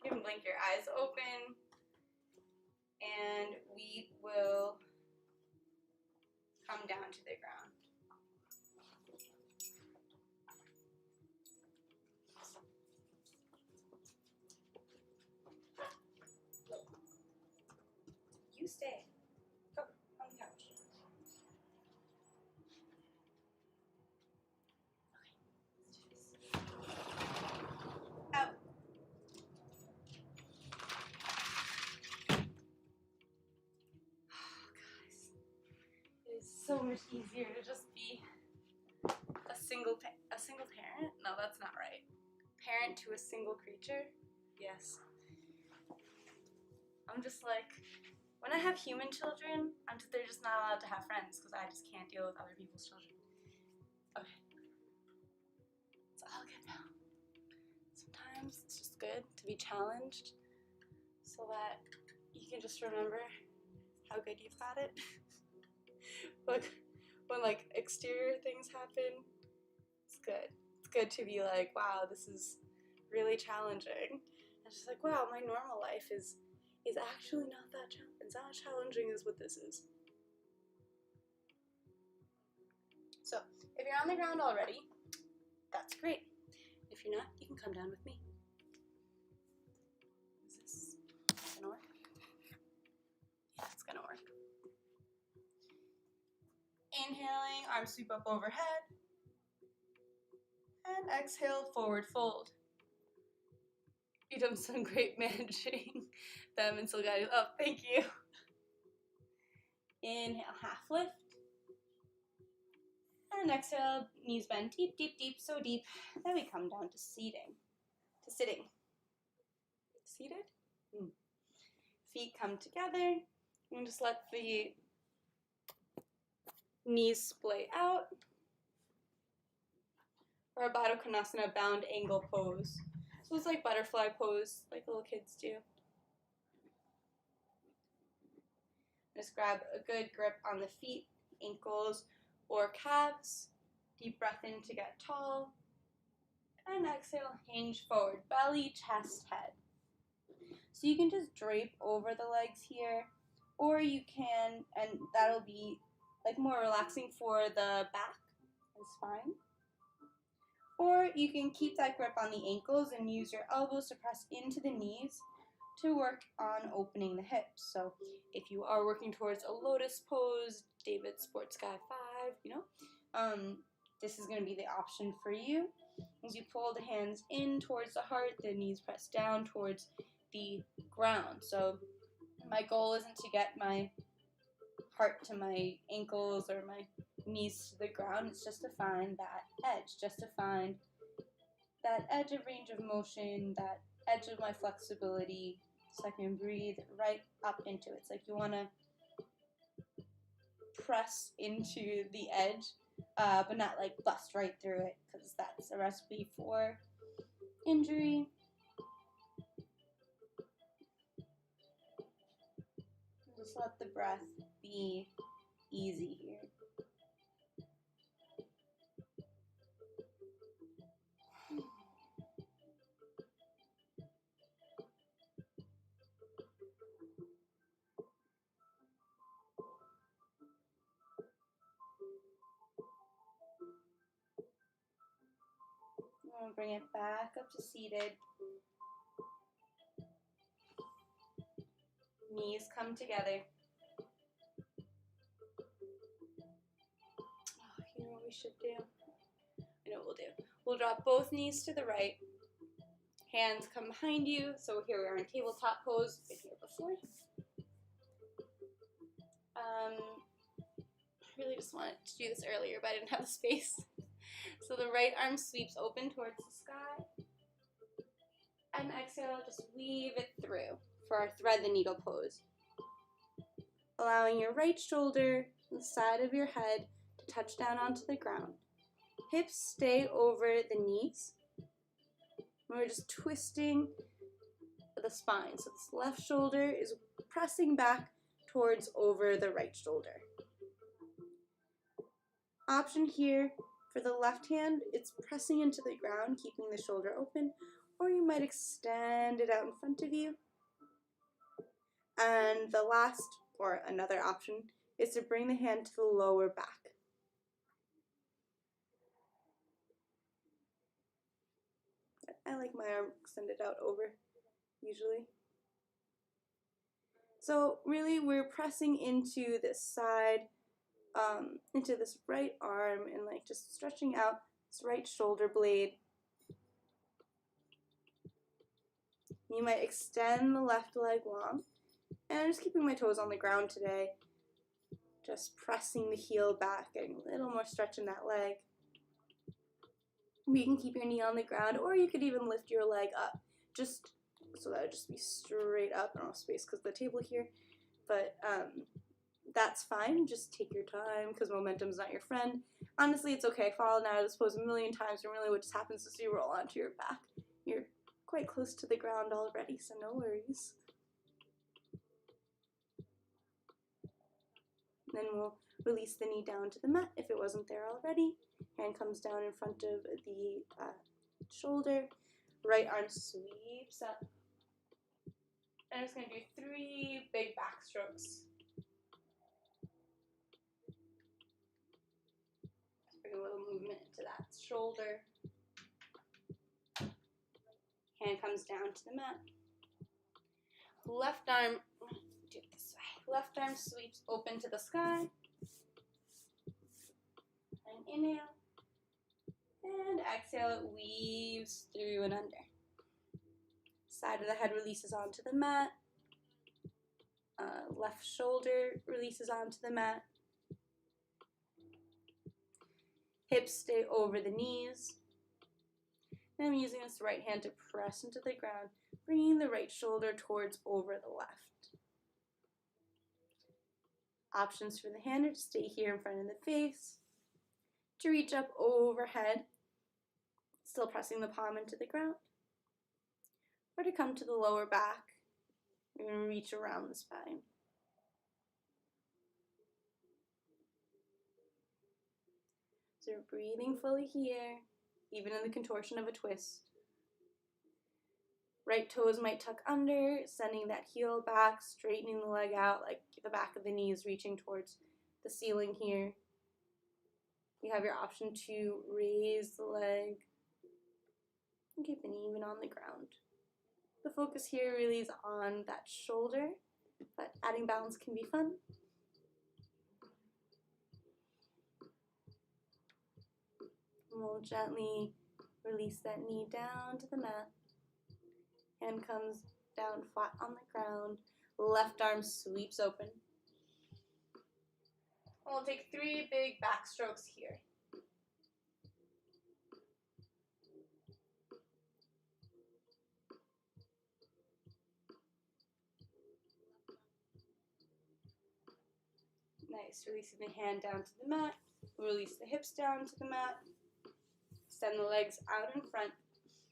You can blink your eyes open, and we will come down to the ground. You stay. Go on the couch. Out. Guys, it is so much easier to just be a single parent. No, that's not right. Parent to a single creature. Yes. I'm just like, when I have human children, they're just not allowed to have friends because I just can't deal with other people's children. Okay. It's all good now. Sometimes it's just good to be challenged so that you can just remember how good you've got it. Like, when like exterior things happen, it's good. It's good to be like, wow, this is really challenging. And just like, wow, my normal life is actually not that challenging as what this is. So, if you're on the ground already, that's great. If you're not, you can come down with me. Is this gonna work? Yeah, it's gonna work. Inhaling, arms sweep up overhead. And exhale, forward fold. You've done some great managing them and still got it up. Thank you. Inhale, half lift. And exhale, knees bend deep, deep, deep, so deep that we come down to sitting. Seated? Feet come together. And just let the knees splay out. Or a Baddha Konasana bound angle pose. So it's like butterfly pose, like little kids do. Just grab a good grip on the feet, ankles, or calves. Deep breath in to get tall. And exhale, hinge forward, belly, chest, head. So you can just drape over the legs here, or you can, and that'll be like more relaxing for the back and spine. Or you can keep that grip on the ankles and use your elbows to press into the knees to work on opening the hips. So if you are working towards a lotus pose, David Sports Guy 5, this is going to be the option for you. As you pull the hands in towards the heart, the knees press down towards the ground. So my goal isn't to get my heart to my ankles or my knees to the ground. It's just to find that edge, just to find that edge of range of motion, that edge of my flexibility, so I can breathe right up into it. It's like you want to press into the edge, but not like bust right through it, because that's a recipe for injury. just let the breath be easy here. I'm going to bring it back up to seated. Knees come together. Oh, you know what we should do? I know what we'll do. We'll drop both knees to the right. Hands come behind you. So here we are in tabletop pose. Been here before. I really just wanted to do this earlier, but I didn't have the space. So the right arm sweeps open towards the sky. And exhale, just weave it through for our thread the needle pose. Allowing your right shoulder and the side of your head to touch down onto the ground. Hips stay over the knees. We're just twisting the spine. So this left shoulder is pressing back towards over the right shoulder. Option here for the left hand, it's pressing into the ground, keeping the shoulder open, or you might extend it out in front of you. And the last, or another option, is to bring the hand to the lower back. I like my arm extended out over, usually. So really we're pressing into this side, into this right arm, and like just stretching out this right shoulder blade. You might extend the left leg long, and I'm just keeping my toes on the ground today. Just pressing the heel back, getting a little more stretch in that leg. You can keep your knee on the ground, or you could even lift your leg up, just so that it would just be straight up. I don't have space because of the table here, but that's fine. Just take your time because momentum's not your friend. Honestly, it's okay. Fallen out of this pose a million times, and really what just happens is you roll onto your back. You're quite close to the ground already, so no worries. Then we'll release the knee down to the mat if it wasn't there already. Hand comes down in front of the shoulder. Right arm sweeps up. And I'm just going to do 3 big back strokes. Just bring a little movement into that shoulder. Hand comes down to the mat. Left arm, do it this way. Left arm sweeps open to the sky. And inhale. And exhale, it weaves through and under. Side of the head releases onto the mat. Left shoulder releases onto the mat. Hips stay over the knees. And I'm using this right hand to press into the ground, bringing the right shoulder towards over the left. Options for the hand are to stay here in front of the face, to reach up overhead, still pressing the palm into the ground, or to come to the lower back and reach around the spine. So you're breathing fully here, even in the contortion of a twist. Right toes might tuck under, sending that heel back, straightening the leg out, like the back of the knees reaching towards the ceiling here. You have your option to raise the leg and keep the knee even on the ground. The focus here really is on that shoulder, but adding balance can be fun. And we'll gently release that knee down to the mat. Hand comes down flat on the ground. Left arm sweeps open. We'll take 3 big back strokes here. Nice. Releasing the hand down to the mat. Release the hips down to the mat. Extend the legs out in front.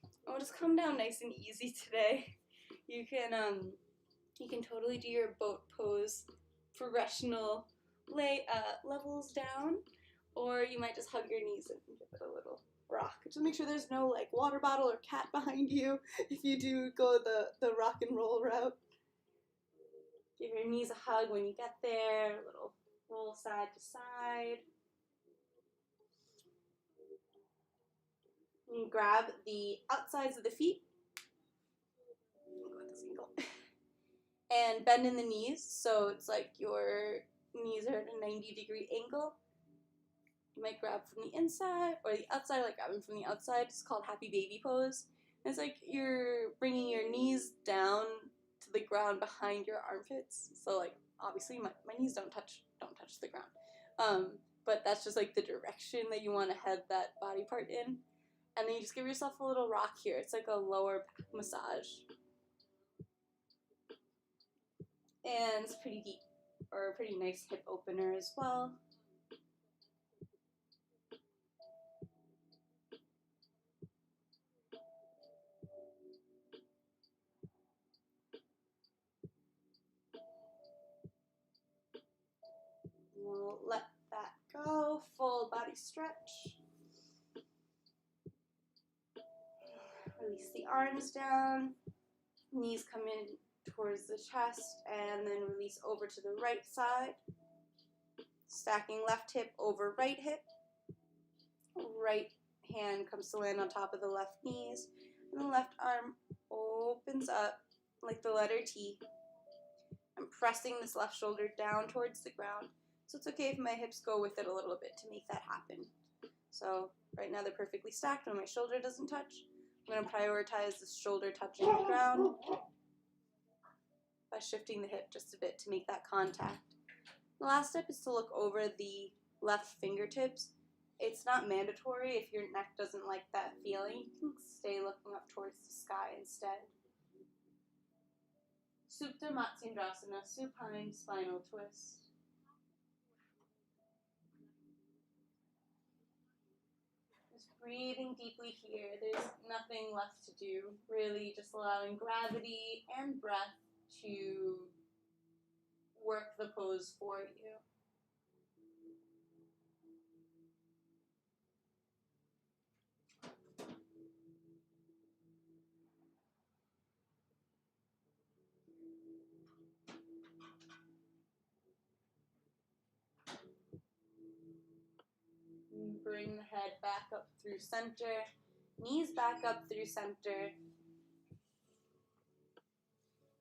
And we'll just come down nice and easy today. You can totally do your boat pose progressional levels down, or you might just hug your knees and give it a little rock. Just make sure there's no like water bottle or cat behind you if you do go the rock and roll route. Give your knees a hug when you get there, a little roll side to side. You grab the outsides of the feet. Go with this ankle. And bend in the knees, so it's like your knees are at a 90-degree angle. You might grab from the inside or the outside, like grabbing from the outside. It's called happy baby pose. And it's like you're bringing your knees down to the ground behind your armpits. So like obviously my knees don't touch the ground. But that's just like the direction that you want to head that body part in. And then you just give yourself a little rock here. It's like a lower back massage. And it's pretty deep, or a pretty nice hip opener as well. We'll let that go. Full body stretch. Release the arms down. Knees come in towards the chest, and then release over to the right side. Stacking left hip over right hip. Right hand comes to land on top of the left knees, and the left arm opens up like the letter T. I'm pressing this left shoulder down towards the ground, so it's okay if my hips go with it a little bit to make that happen. So right now they're perfectly stacked when my shoulder doesn't touch. I'm going to prioritize the shoulder touching the ground by shifting the hip just a bit to make that contact. The last step is to look over the left fingertips. It's not mandatory. If your neck doesn't like that feeling, you can stay looking up towards the sky instead. Supta Matsendrasana, supine spinal twist. Just breathing deeply here. There's nothing left to do. Really just allowing gravity and breath to work the pose for you. Bring the head back up through center, knees back up through center,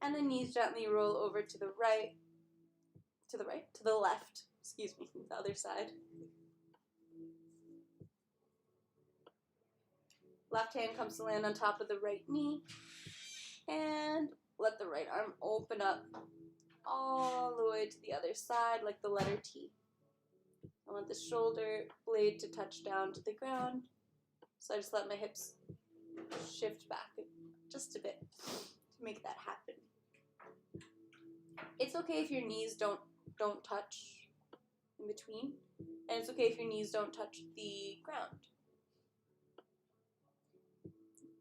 and the knees gently roll over to the left, excuse me, the other side. Left hand comes to land on top of the right knee, and let the right arm open up all the way to the other side like the letter T. I want the shoulder blade to touch down to the ground, so I just let my hips shift back just a bit to make that happen. It's okay if your knees don't touch in between, and it's okay if your knees don't touch the ground.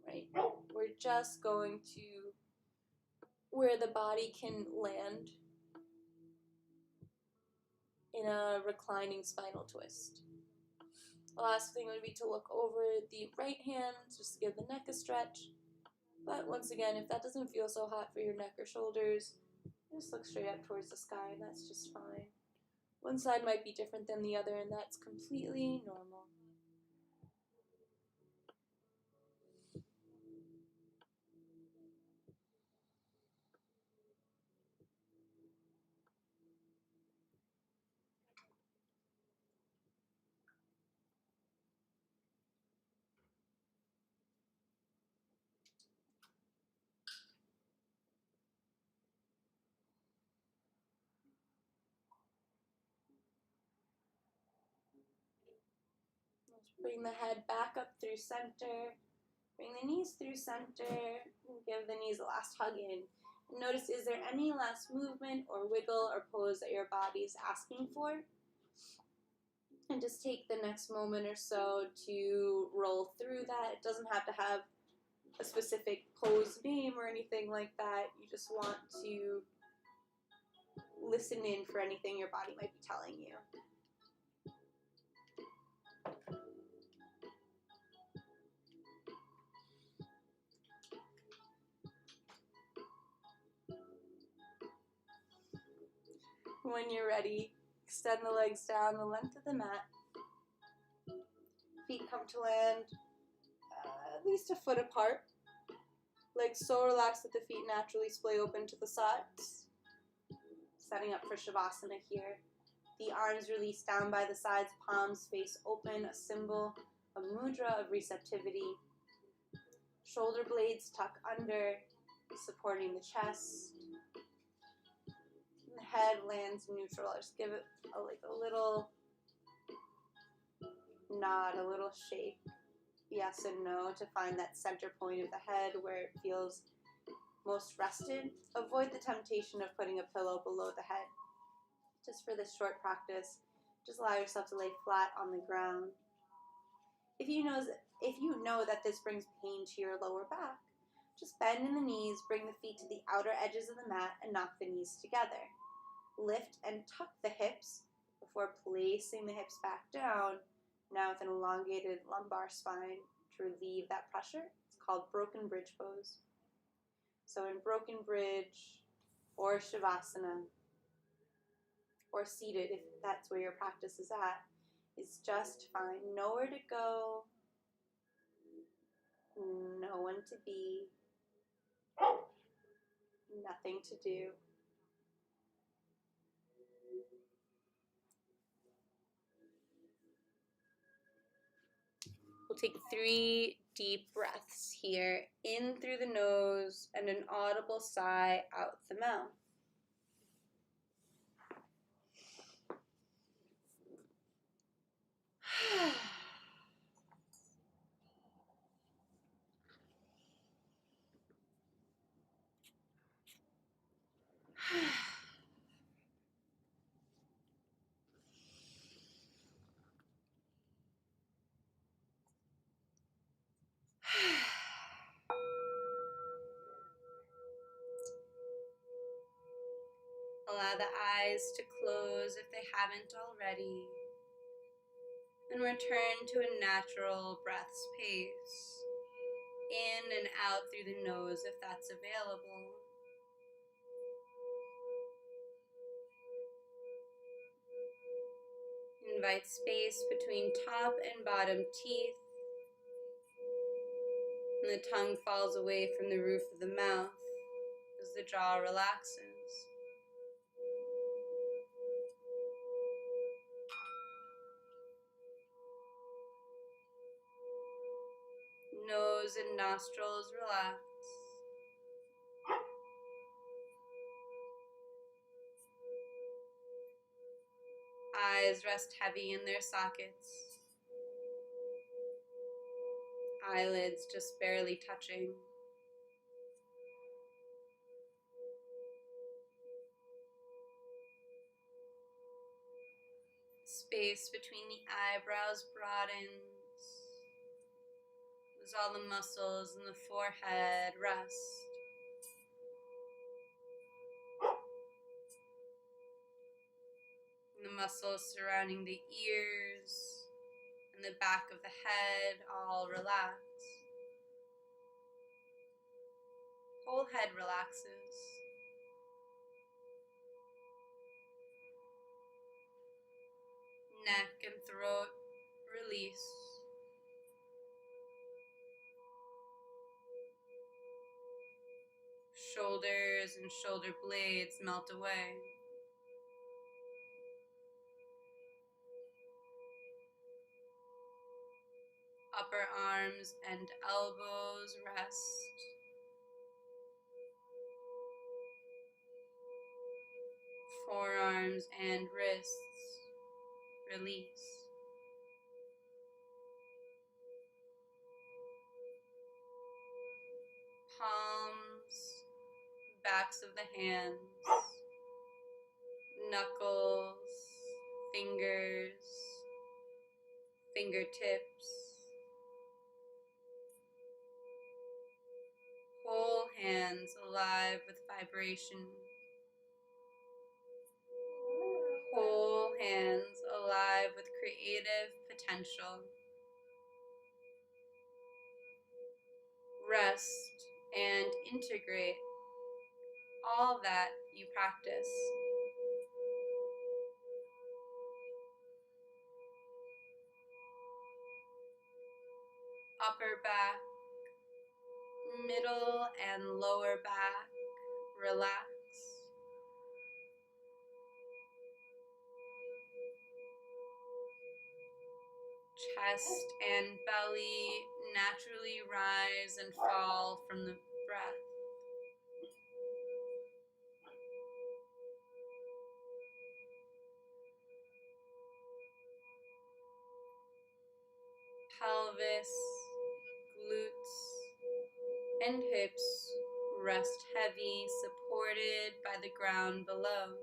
Right? We're just going to where the body can land in a reclining spinal twist. The last thing would be to look over the right hand, just to give the neck a stretch. But once again, if that doesn't feel so hot for your neck or shoulders, just look straight up towards the sky, and that's just fine. One side might be different than the other, and that's completely normal. Bring the head back up through center. Bring the knees through center. Give the knees a last hug in. Notice, is there any last movement or wiggle or pose that your body is asking for? And just take the next moment or so to roll through that. It doesn't have to have a specific pose name or anything like that. You just want to listen in for anything your body might be telling you. When you're ready, extend the legs down the length of the mat. Feet come to land at least a foot apart. Legs so relaxed that the feet naturally splay open to the sides. Setting up for Shavasana here. The arms release down by the sides, palms face open, a symbol, a mudra of receptivity. Shoulder blades tuck under, supporting the chest. The head lands neutral. Just give it a little nod, a little shake. Yes and no to find that center point of the head where it feels most rested. Avoid the temptation of putting a pillow below the head. Just for this short practice, just allow yourself to lay flat on the ground. If you know that this brings pain to your lower back, just bend in the knees, bring the feet to the outer edges of the mat, and knock the knees together. Lift and tuck the hips before placing the hips back down, now with an elongated lumbar spine to relieve that pressure. It's called broken bridge pose. So in broken bridge or Shavasana, or seated if that's where your practice is at, is just fine. Nowhere to go, no one to be, nothing to do. We'll take 3 deep breaths here, in through the nose and an audible sigh out the mouth. Allow the eyes to close if they haven't already, and return to a natural breath's pace, in and out through the nose if that's available. Invite space between top and bottom teeth, and the tongue falls away from the roof of the mouth as the jaw relaxes. Nose and nostrils relax. Eyes rest heavy in their sockets. Eyelids just barely touching. Space between the eyebrows broadens as all the muscles in the forehead rest. And the muscles surrounding the ears and the back of the head all relax. Whole head relaxes. Neck and throat release. Shoulders and shoulder blades melt away. Upper arms and elbows rest. Forearms and wrists release. Palms, backs of the hands, knuckles, fingers, fingertips, whole hands alive with vibration. creative potential. Rest and integrate all that you practice. Upper back, middle and lower back, relax. Chest and belly naturally rise and fall from the breath. Pelvis, glutes, and hips rest heavy, supported by the ground below.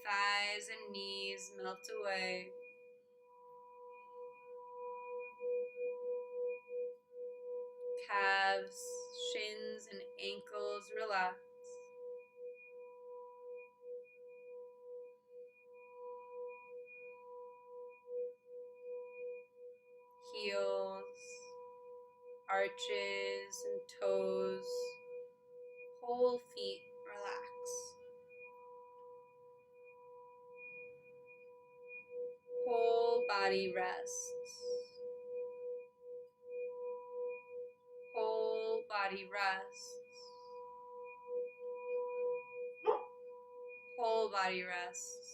Thighs and knees melt away. Calves, shins, and ankles relax. Heels, arches, and toes. Whole feet relax. Whole body rests. Whole body rests. Whole body rests.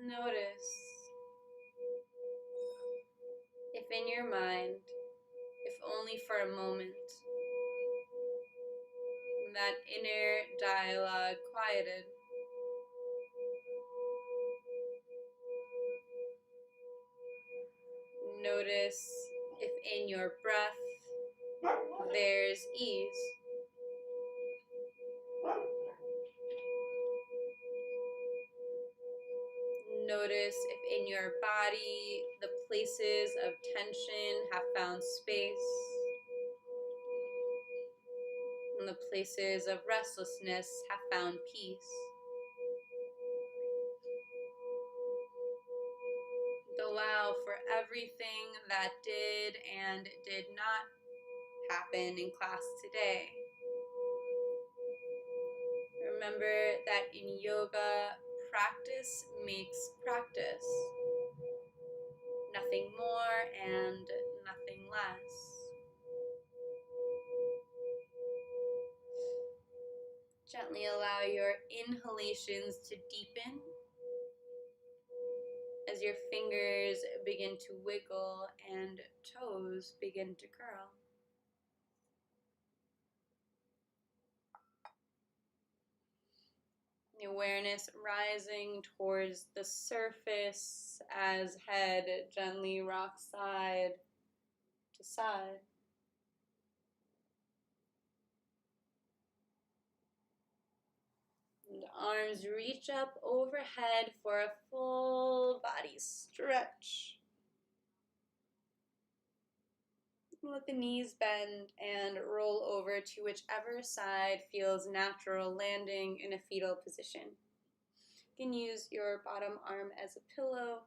Notice if in your mind, if only for a moment, that inner dialogue quieted. Notice if in your breath there's ease. Notice if in your body the places of tension have found space, and the places of restlessness have found peace. Allow for everything that did and did not happen in class today. Remember that in yoga, practice makes practice. Nothing more and nothing less. Gently allow your inhalations to deepen as your fingers begin to wiggle and toes begin to curl. The awareness rising towards the surface as head gently rocks side to side. And arms reach up overhead for a full body stretch. Let the knees bend and roll over to whichever side feels natural, landing in a fetal position. You can use your bottom arm as a pillow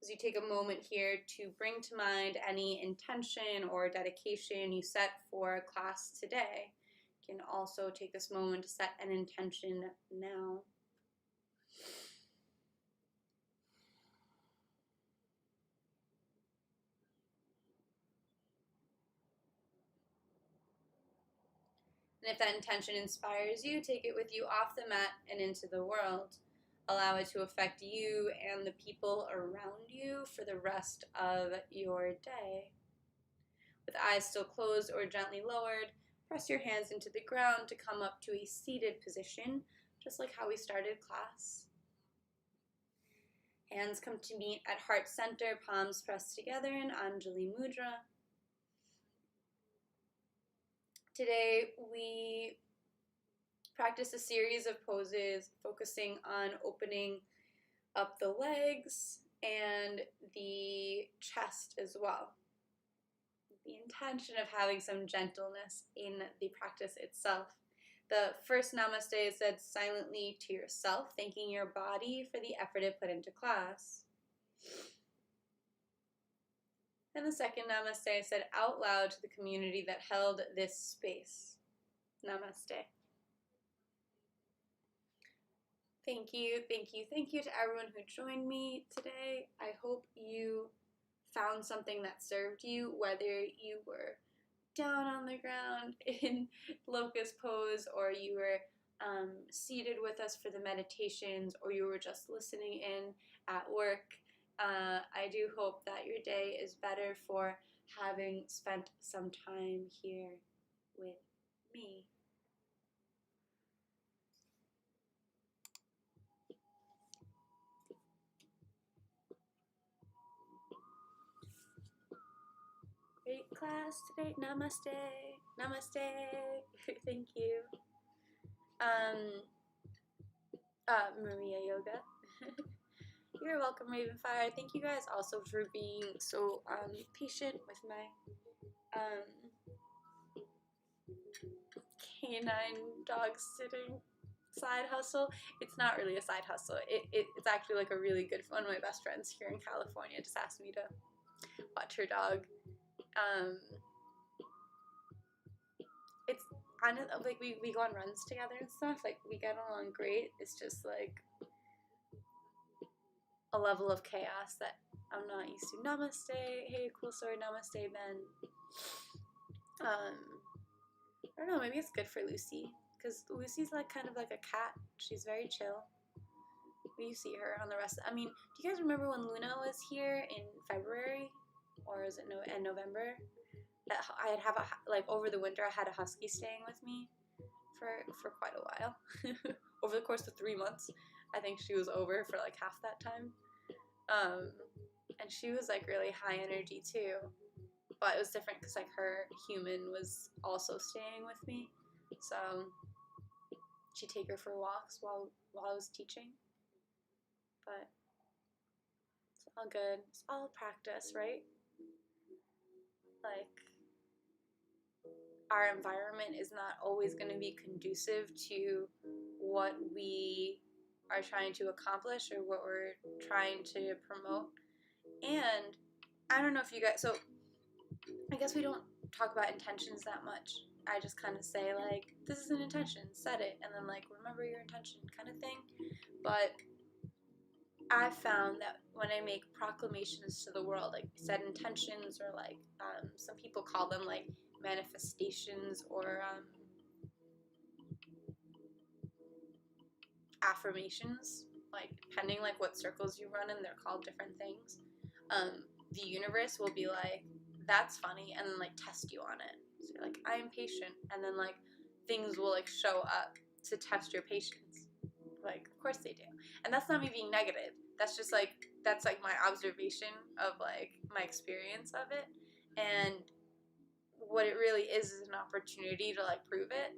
as you take a moment here to bring to mind any intention or dedication you set for class today. You can also take this moment to set an intention now. And if that intention inspires you, take it with you off the mat and into the world. Allow it to affect you and the people around you for the rest of your day. With eyes still closed or gently lowered, press your hands into the ground to come up to a seated position, just like how we started class. Hands come to meet at heart center, palms pressed together in Anjali Mudra. Today we practice a series of poses focusing on opening up the legs and the chest as well. The intention of having some gentleness in the practice itself. The first namaste is said silently to yourself, thanking your body for the effort it put into class. And the second namaste is said out loud to the community that held this space. Namaste. Thank you, thank you, thank you to everyone who joined me today. I hope you found something that served you, whether you were down on the ground in locust pose, or you were seated with us for the meditations, or you were just listening in at work. I do hope that your day is better for having spent some time here with me. Great class today. Namaste. Namaste. Thank you. Maria Yoga. You're welcome, Ravenfire. Thank you guys also for being so patient with my canine dog sitting side hustle. It's not really a side hustle. It's actually like a really good one of my best friends here in California just asked me to watch her dog. It's kind of like we go on runs together and stuff. Like we get along great. It's just like a level of chaos that I'm not used to. Namaste. Hey, cool story. Namaste, Ben. I don't know. Maybe it's good for Lucy because Lucy's like kind of like a cat. She's very chill. You see her on the rest. I mean, do you guys remember when Luna was here in February, or is it in November? That I'd have like over the winter I had a husky staying with me for quite a while. Over the course of 3 months, I think she was over for like half that time. And she was like really high energy too, but it was different because like her human was also staying with me, so she'd take her for walks while I was teaching. But it's all good. It's all practice, right? Like, our environment is not always going to be conducive to what we are trying to accomplish or what we're trying to promote. And I don't know if you guys, so I guess we don't talk about intentions that much. I just kind of say like, this is an intention, set it, and then like, remember your intention kind of thing. But I found that when I make proclamations to the world, like set intentions, or like some people call them like manifestations or affirmations, like depending like what circles you run in, they're called different things. The universe will be like, that's funny, and then like test you on it. So you're like, I am patient, and then like things will like show up to test your patience. Like, of course they do. And that's not me being negative. That's just like, that's like my observation of like my experience of it. And what it really is an opportunity to like prove it.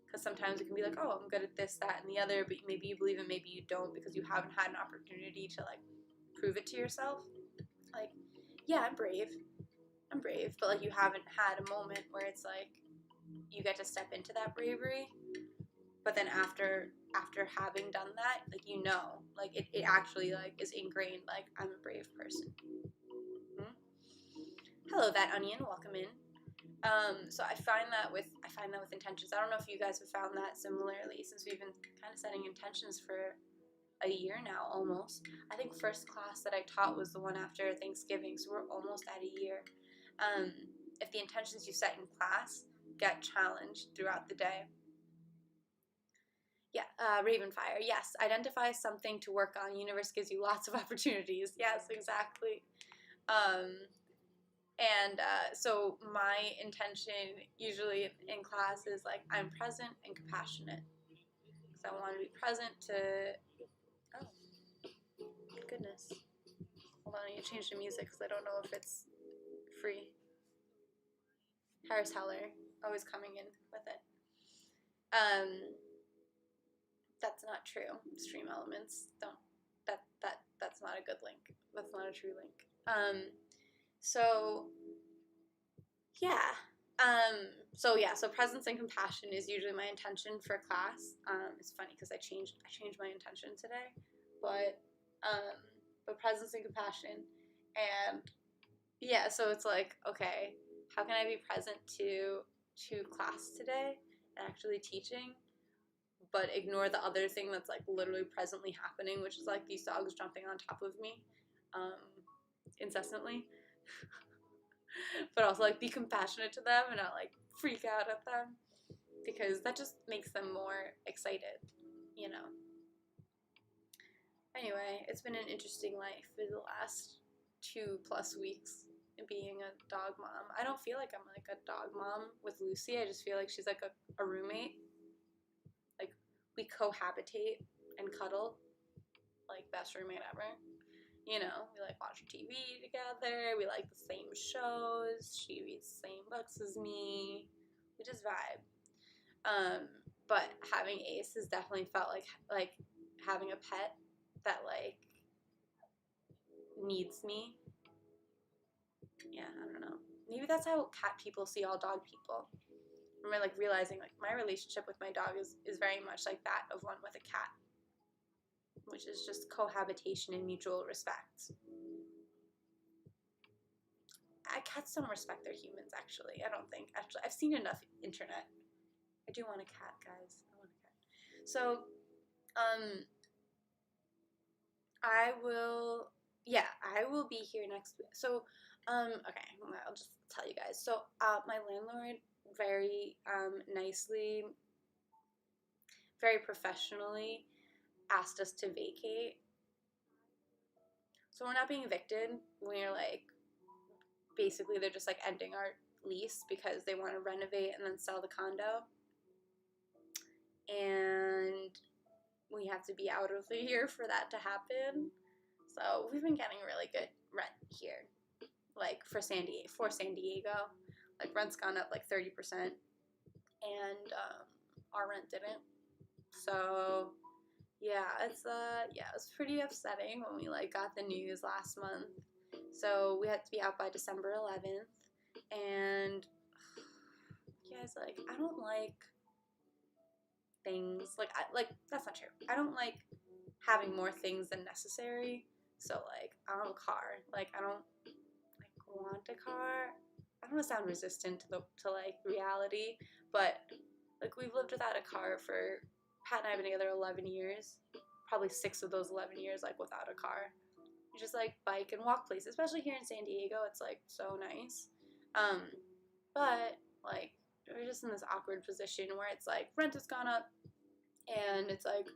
Because sometimes it can be like, oh, I'm good at this, that, and the other, but maybe you believe it, maybe you don't, because you haven't had an opportunity to like prove it to yourself. Like, yeah, I'm brave, but like you haven't had a moment where it's like you get to step into that bravery. But then after after having done that, like, you know, like, it actually, like, is ingrained, like, I'm a brave person. Mm-hmm. Hello, that onion, welcome in. So I find that with intentions. I don't know if you guys have found that similarly, since we've been kind of setting intentions for a year now, almost. I think first class that I taught was the one after Thanksgiving, so we're almost at a year. If the intentions you set in class get challenged throughout the day. Yeah, Ravenfire. Yes, identify something to work on. Universe gives you lots of opportunities. Yes, exactly. So my intention usually in class is like, I'm present and compassionate. So I want to be present to, oh, goodness. Hold on, I need to change the music because I don't know if it's free. Harris Heller, always coming in with it. That's not true. Stream elements don't, that's not a good link. That's not a true link. So presence and compassion is usually my intention for class. It's funny because I changed my intention today, but presence and compassion, and yeah, so it's like, okay, how can I be present to class today and actually teaching, but ignore the other thing that's like literally presently happening, which is like these dogs jumping on top of me incessantly. But also like be compassionate to them and not like freak out at them, because that just makes them more excited, you know. Anyway, it's been an interesting life for the last 2+ weeks being a dog mom. I don't feel like I'm like a dog mom with Lucy. I just feel like she's like a roommate. Like, we cohabitate and cuddle, like best roommate ever. You know, we like watch TV together. We like the same shows. She reads the same books as me. We just vibe. But having Ace has definitely felt like having a pet that like needs me. Yeah, I don't know. Maybe that's how cat people see all dog people. I remember like realizing like my relationship with my dog is very much like that of one with a cat, which is just cohabitation and mutual respect. Cats don't respect their humans, actually. I don't think. Actually, I've seen enough internet. I do want a cat, guys. I want a cat. So, I will be here next week. So, okay, I'll just tell you guys. So, my landlord very nicely, very professionally asked us to vacate. So we're not being evicted. We're like, basically they're just like ending our lease because they want to renovate and then sell the condo. And we have to be out of here for that to happen. So we've been getting really good rent here, like for San Diego. Like, rent's gone up like 30%, and our rent didn't. So yeah, it was pretty upsetting when we like got the news last month. So we had to be out by December 11th, and guys, like, I don't like things like that's not true. I don't like having more things than necessary. So like, I don't have a car. Like, I don't like want a car. I don't want to sound resistant to like reality, but like, we've lived without a car for, Pat and I have been together 11 years. Probably 6 of those 11 years like without a car. You just like bike and walk places, especially here in San Diego. It's like so nice. But like, we're just in this awkward position where it's like rent has gone up, and it's like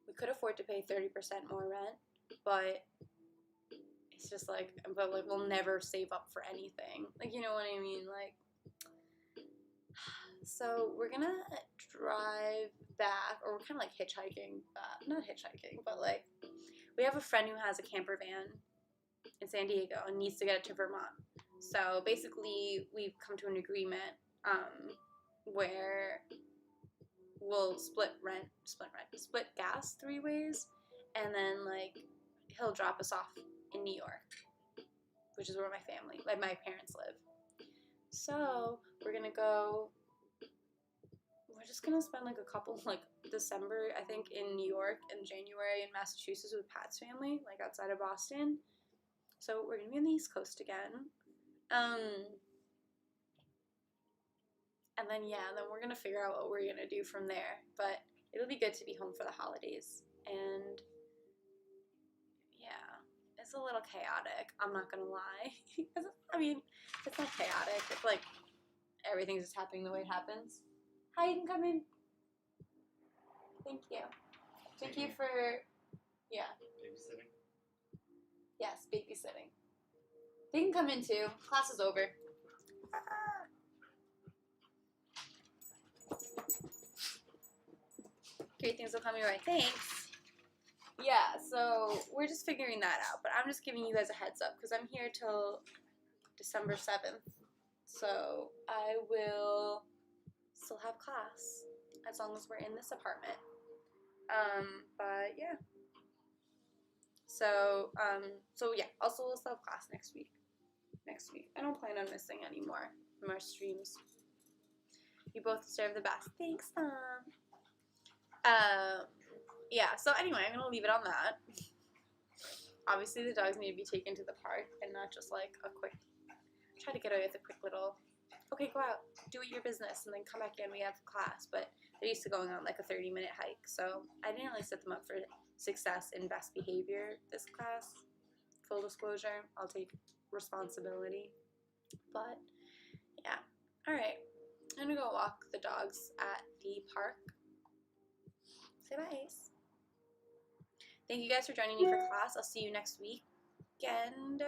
we could afford to pay 30% more rent, but it's just like, but like we'll never save up for anything. Like, you know what I mean? Like, so we're gonna drive back, or we're kind of like hitchhiking. Not hitchhiking, but like, we have a friend who has a camper van in San Diego and needs to get it to Vermont. So basically, we've come to an agreement where we'll split gas 3 ways, and then like he'll drop us off in New York, which is where my parents live. So we're gonna go. we're just gonna spend like a couple, like December, I think, in New York and January in Massachusetts with Pat's family, like outside of Boston. So we're gonna be on the East Coast again. And then then we're gonna figure out what we're gonna do from there. But it'll be good to be home for the holidays. And yeah, it's a little chaotic, I'm not gonna lie. I mean, it's not chaotic, it's like everything's just happening the way it happens. Hi, you can come in. Thank you. Thank you for, Babysitting? yes, babysitting. They can come in too. Class is over. Great things will come your way. Thanks. Yeah, so we're just figuring that out, but I'm just giving you guys a heads up because I'm here till December 7th. So I will still have class as long as we're in this apartment. But yeah. So yeah, also we'll still have class next week. I don't plan on missing any more from our streams. You both deserve the best. Thanks, Mom. Yeah, so anyway, I'm gonna leave it on that. Obviously the dogs need to be taken to the park and not just like a quick, try to get away with a quick little, okay, go out, do your business, and then come back in, we have class. But they're used to going on like a 30-minute hike, so I didn't really set them up for success in best behavior this class. Full disclosure, I'll take responsibility. But yeah, alright, I'm gonna go walk the dogs at the park. Say bye, Ace. Thank you guys for joining me for class. I'll see you next weekend.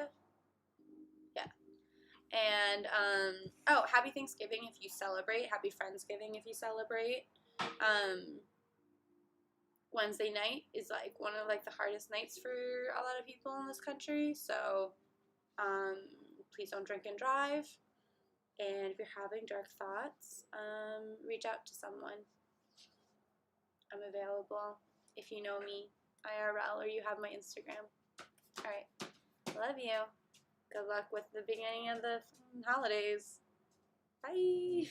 Yeah. And, oh, happy Thanksgiving if you celebrate. Happy Friendsgiving if you celebrate. Wednesday night is like one of like the hardest nights for a lot of people in this country. So, please don't drink and drive. And if you're having dark thoughts, reach out to someone. I'm available if you know me IRL or you have my Instagram. Alright, love you. Good luck with the beginning of the holidays. Bye.